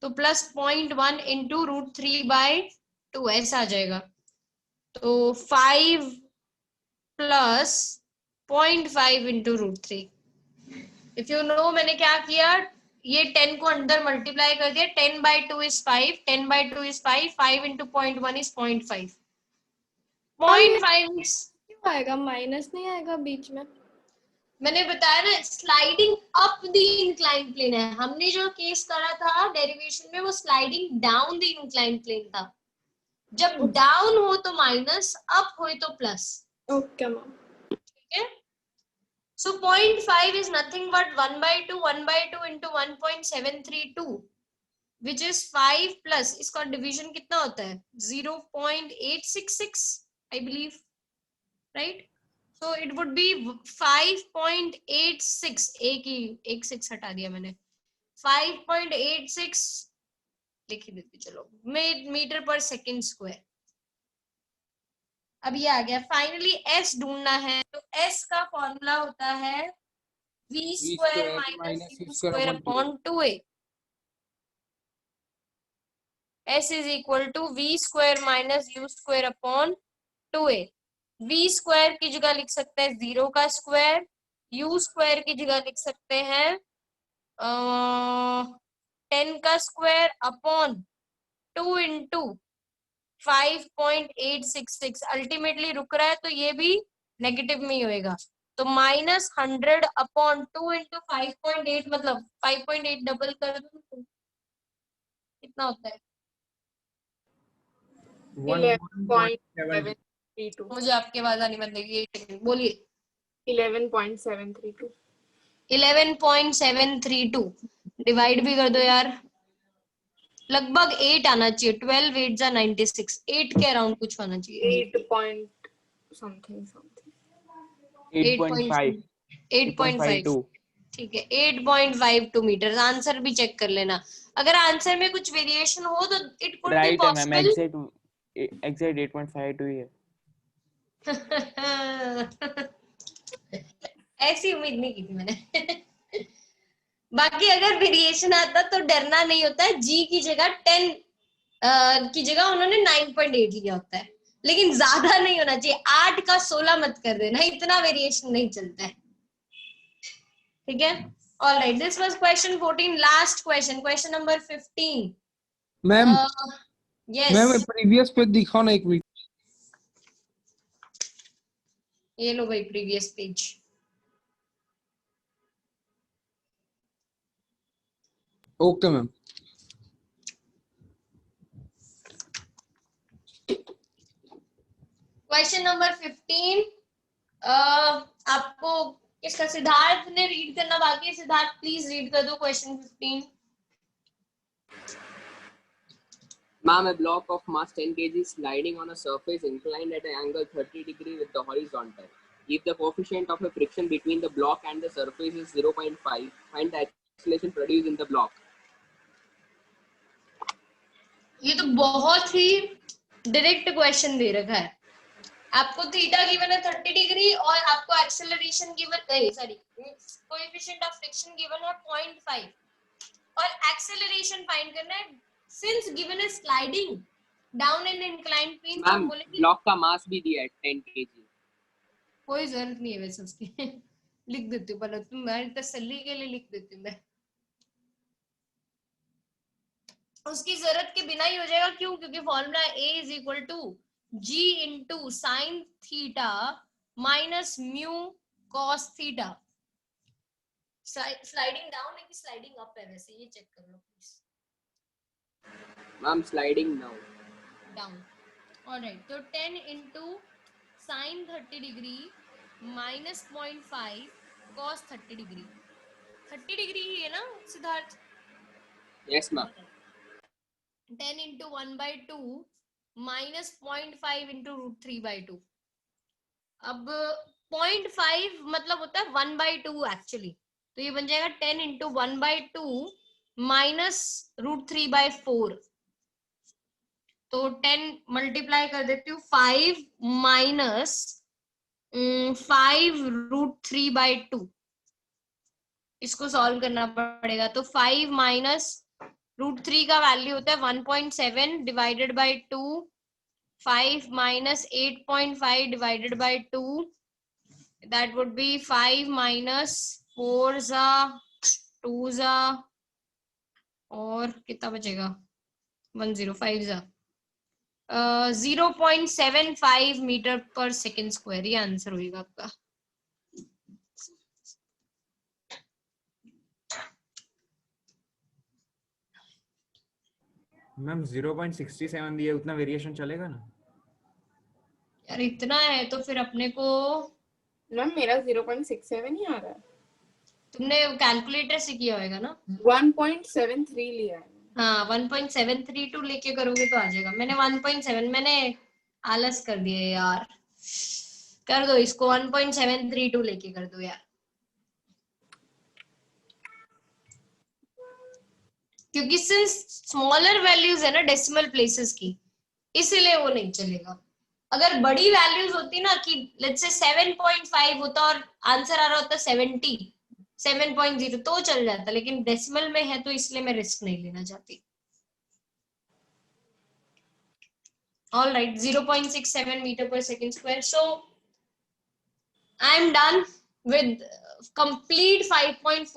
तो प्लस 0.1 इंटू √3/2 ऐसा आ जाएगा। तो 5 plus 0.5 into √3। If you know मैंने क्या किया, ये 10 को अंदर मल्टीप्लाई कर दिया, 10/2 इज 5, 10/2 इज 5, 5 इंटू 0.1 इज 0.5। 0.5 क्यों आएगा, माइनस नहीं आएगा बीच में? मैंने बताया ना, sliding up the incline plane है। हमने जो केस करा था डेरिवेशन में वो sliding down the incline plane था। जब डाउन हो तो माइनस, अप हो तो प्लस। Okay ma'am. ठीक है, so 0.5 is nothing but 1/2 into 1.732 which is 5 plus इसका डिवीजन कितना होता है 0.866 I believe, right? So it would be 5.86, एक 6 हटा दिया मैंने, 5.86 लिख ही देती चलो, मीटर पर सेकेंड स्क्वायर। अब ये आ गया। फाइनली एस ढूंढना है, तो एस का फॉर्मूला होता है v square minus u square upon 2a। s is equal to v square minus u square upon 2a। v square की जगह लिख सकते हैं 0 का स्क्वायर, u स्क्वायर की जगह लिख सकते हैं 10 का स्क्वायर अपॉन 2 इंटू 5.866। अल्टीमेटली रुक रहा है तो ये भी नेगेटिव में ही होएगा, तो -100 अपॉन 2 इंटू 5.8 मतलब 5.8 डबल कर दो तो कितना होता है? 11.732। मुझे आपकी आवाज आनी बंद होगी, एक सेकंड बोलिए। 11.732। 11.732 डिवाइड भी कर दो यार, लगभग 8 आना चाहिए। 12 8 जा 96, 8 के अराउंड कुछ होना चाहिए। 8 point something 8.5 8.5 ठीक है, 8.52 मीटर। आंसर भी चेक कर लेना, अगर आंसर में कुछ वेरिएशन हो तो इट कुड बी राइट है मैम, पॉसिबल। एग्जैक्ट 8.52 ही है। ऐसी उम्मीद नहीं की थी मैंने। बाकी अगर वेरिएशन आता तो डरना नहीं होता है। जी की जगह 10 की जगह उन्होंने 9.8 लिया होता है, लेकिन ज्यादा नहीं होना चाहिए। 8 का 16 मत कर देना, इतना वेरिएशन नहीं चलता है। ठीक है, all right, this was question 14। Last question, question number 15। Ma'am yes ma'am previous page दिखाओ ना एक मिनट। ये लो भाई previous page. Okay ma'am. Question number 15 आपको इसका सिद्धार्थ ने रीड करना बाकी है। सिद्धार्थ प्लीज रीड कर दो question 15। Ma'am, a block of mass 10 kg sliding on a surface inclined at an angle 30 degree with the horizontal. If the coefficient of a friction between the block and the surface is 0.5, find the acceleration produced in the block. ये तो बहुत ही direct question दे रखा है। आपको theta given है 30 degree और आपको acceleration given coefficient of friction given है 0.5 और एक्सेलरेशन फाइंड करना है। सिंस गिवन है sliding down an inclined plane, तो हम बोलेंगे ब्लॉक का मास भी दिया है 10 kg। कोई जरूरत नहीं है वैसे उसकी। लिख देती हूँ पहले, तुम्हारी तसल्ली के लिए लिख देती हूँ मैं, उसकी जरूरत के बिना ही हो जाएगा। क्यों? क्योंकि formula A is equal to G into sine theta minus mu cos theta. Sliding down है कि स्लाइडिंग अप है वैसे, ये चेक कर लो please. Ma'am sliding down. Alright, तो 10 into sine 30 degree minus 0.5 cos 30 degree. 30 degree ही है ना Siddharth? Yes ma'am. 10 into 1/2 minus 0.5 into √3/2। अब 0.5 मतलब होता है 1/2 एक्चुअली, तो ये बन जाएगा 10 इंटू 1/2 माइनस √3/4, तो 10 मल्टीप्लाई कर देती हूँ 5 माइनस 5√3/2, इसको सॉल्व करना पड़ेगा। तो 5 माइनस √3 का वैल्यू होता है 1.7 divided by 2, 5 minus 8.5 divided by 2, that would be 5 minus 4 जा 2 जा और कितना बचेगा 105 जा 0.75 मीटर पर सेकेंड स्क्वायर, ये आंसर होगा आपका। मैम 0.67 दिए, उतना वेरिएशन चलेगा ना? यार इतना है तो फिर अपने को, मैम मेरा 0.67 ही आ रहा है। तुमने कैलकुलेटर से किया होगा ना? 1.73 लिया है। हाँ 1.732 लेके करोगे तो आ जाएगा। मैंने 1.7, मैंने आलस कर दिया यार, कर दो इसको 1.732 लेके कर दो यार, क्योंकि सिंस स्मॉलर वैल्यूज है ना डेसिमल प्लेसेस की, इसीलिए वो नहीं चलेगा। अगर बड़ी वैल्यूज होती ना कि लेट्स से 7.5 होता और आंसर आ रहा होता 70, 7.0 तो चल जाता, लेकिन डेसिमल में है तो इसलिए मैं रिस्क नहीं लेना चाहती। All right, 0.67 meter per second square. So I am done with complete 5.4